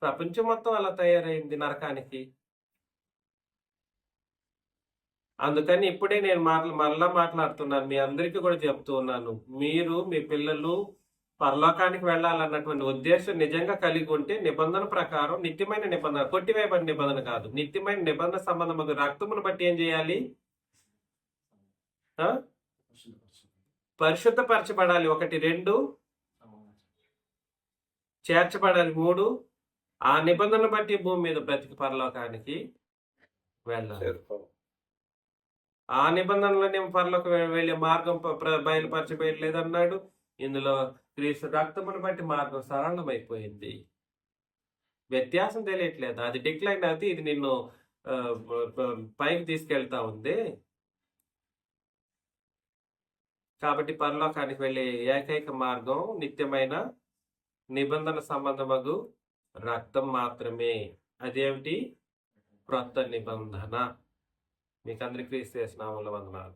ప్రపంచం మొత్తం అలా తయారైంది నరకానికి. అందుకని ఇప్పుడే నేను మరలా మాట్లాడుతున్నాను, మీ అందరికీ కూడా చెప్తూ ఉన్నాను, మీరు మీ పిల్లలు పరలోకానికి వెళ్ళాలన్నటువంటి ఉద్దేశం నిజంగా కలిగి ఉంటే నిబంధన ప్రకారం నిత్యమైన నిబంధన, కొట్టివేయబడిన నిబంధన కాదు, నిత్యమైన నిబంధన సంబంధం రక్తమును బట్టి ఏం చేయాలి? పరిశుద్ధపరచబడాలి. 1, 2 చేర్చబడాలి. 3 ఆ నిబంధన బట్టి భూమి మీద బ్రతికి పరలోకానికి వెళ్ళాలి. ఆ నిబంధనలోనే పరలోకి వెళ్ళే మార్గం బయలుపరచబడలేదన్నాడు. ఇందులో క్రీస్తు రక్తమును బట్టి మార్గం సరళమైపోయింది. వ్యత్యాసం తెలియట్లేదు. అది డిక్లైన్ అయితే ఇది నిన్ను పైకి తీసుకెళ్తా ఉంది. కాబట్టి పరలోకానికి వెళ్ళే ఏకైక మార్గం నిత్యమైన నిబంధన సంబంధమగు రక్తం మాత్రమే. అదేమిటి? క్రొత్త నిబంధన. మీకు అందరికీ క్రీస్తు యేసు నామములో వందనాలు.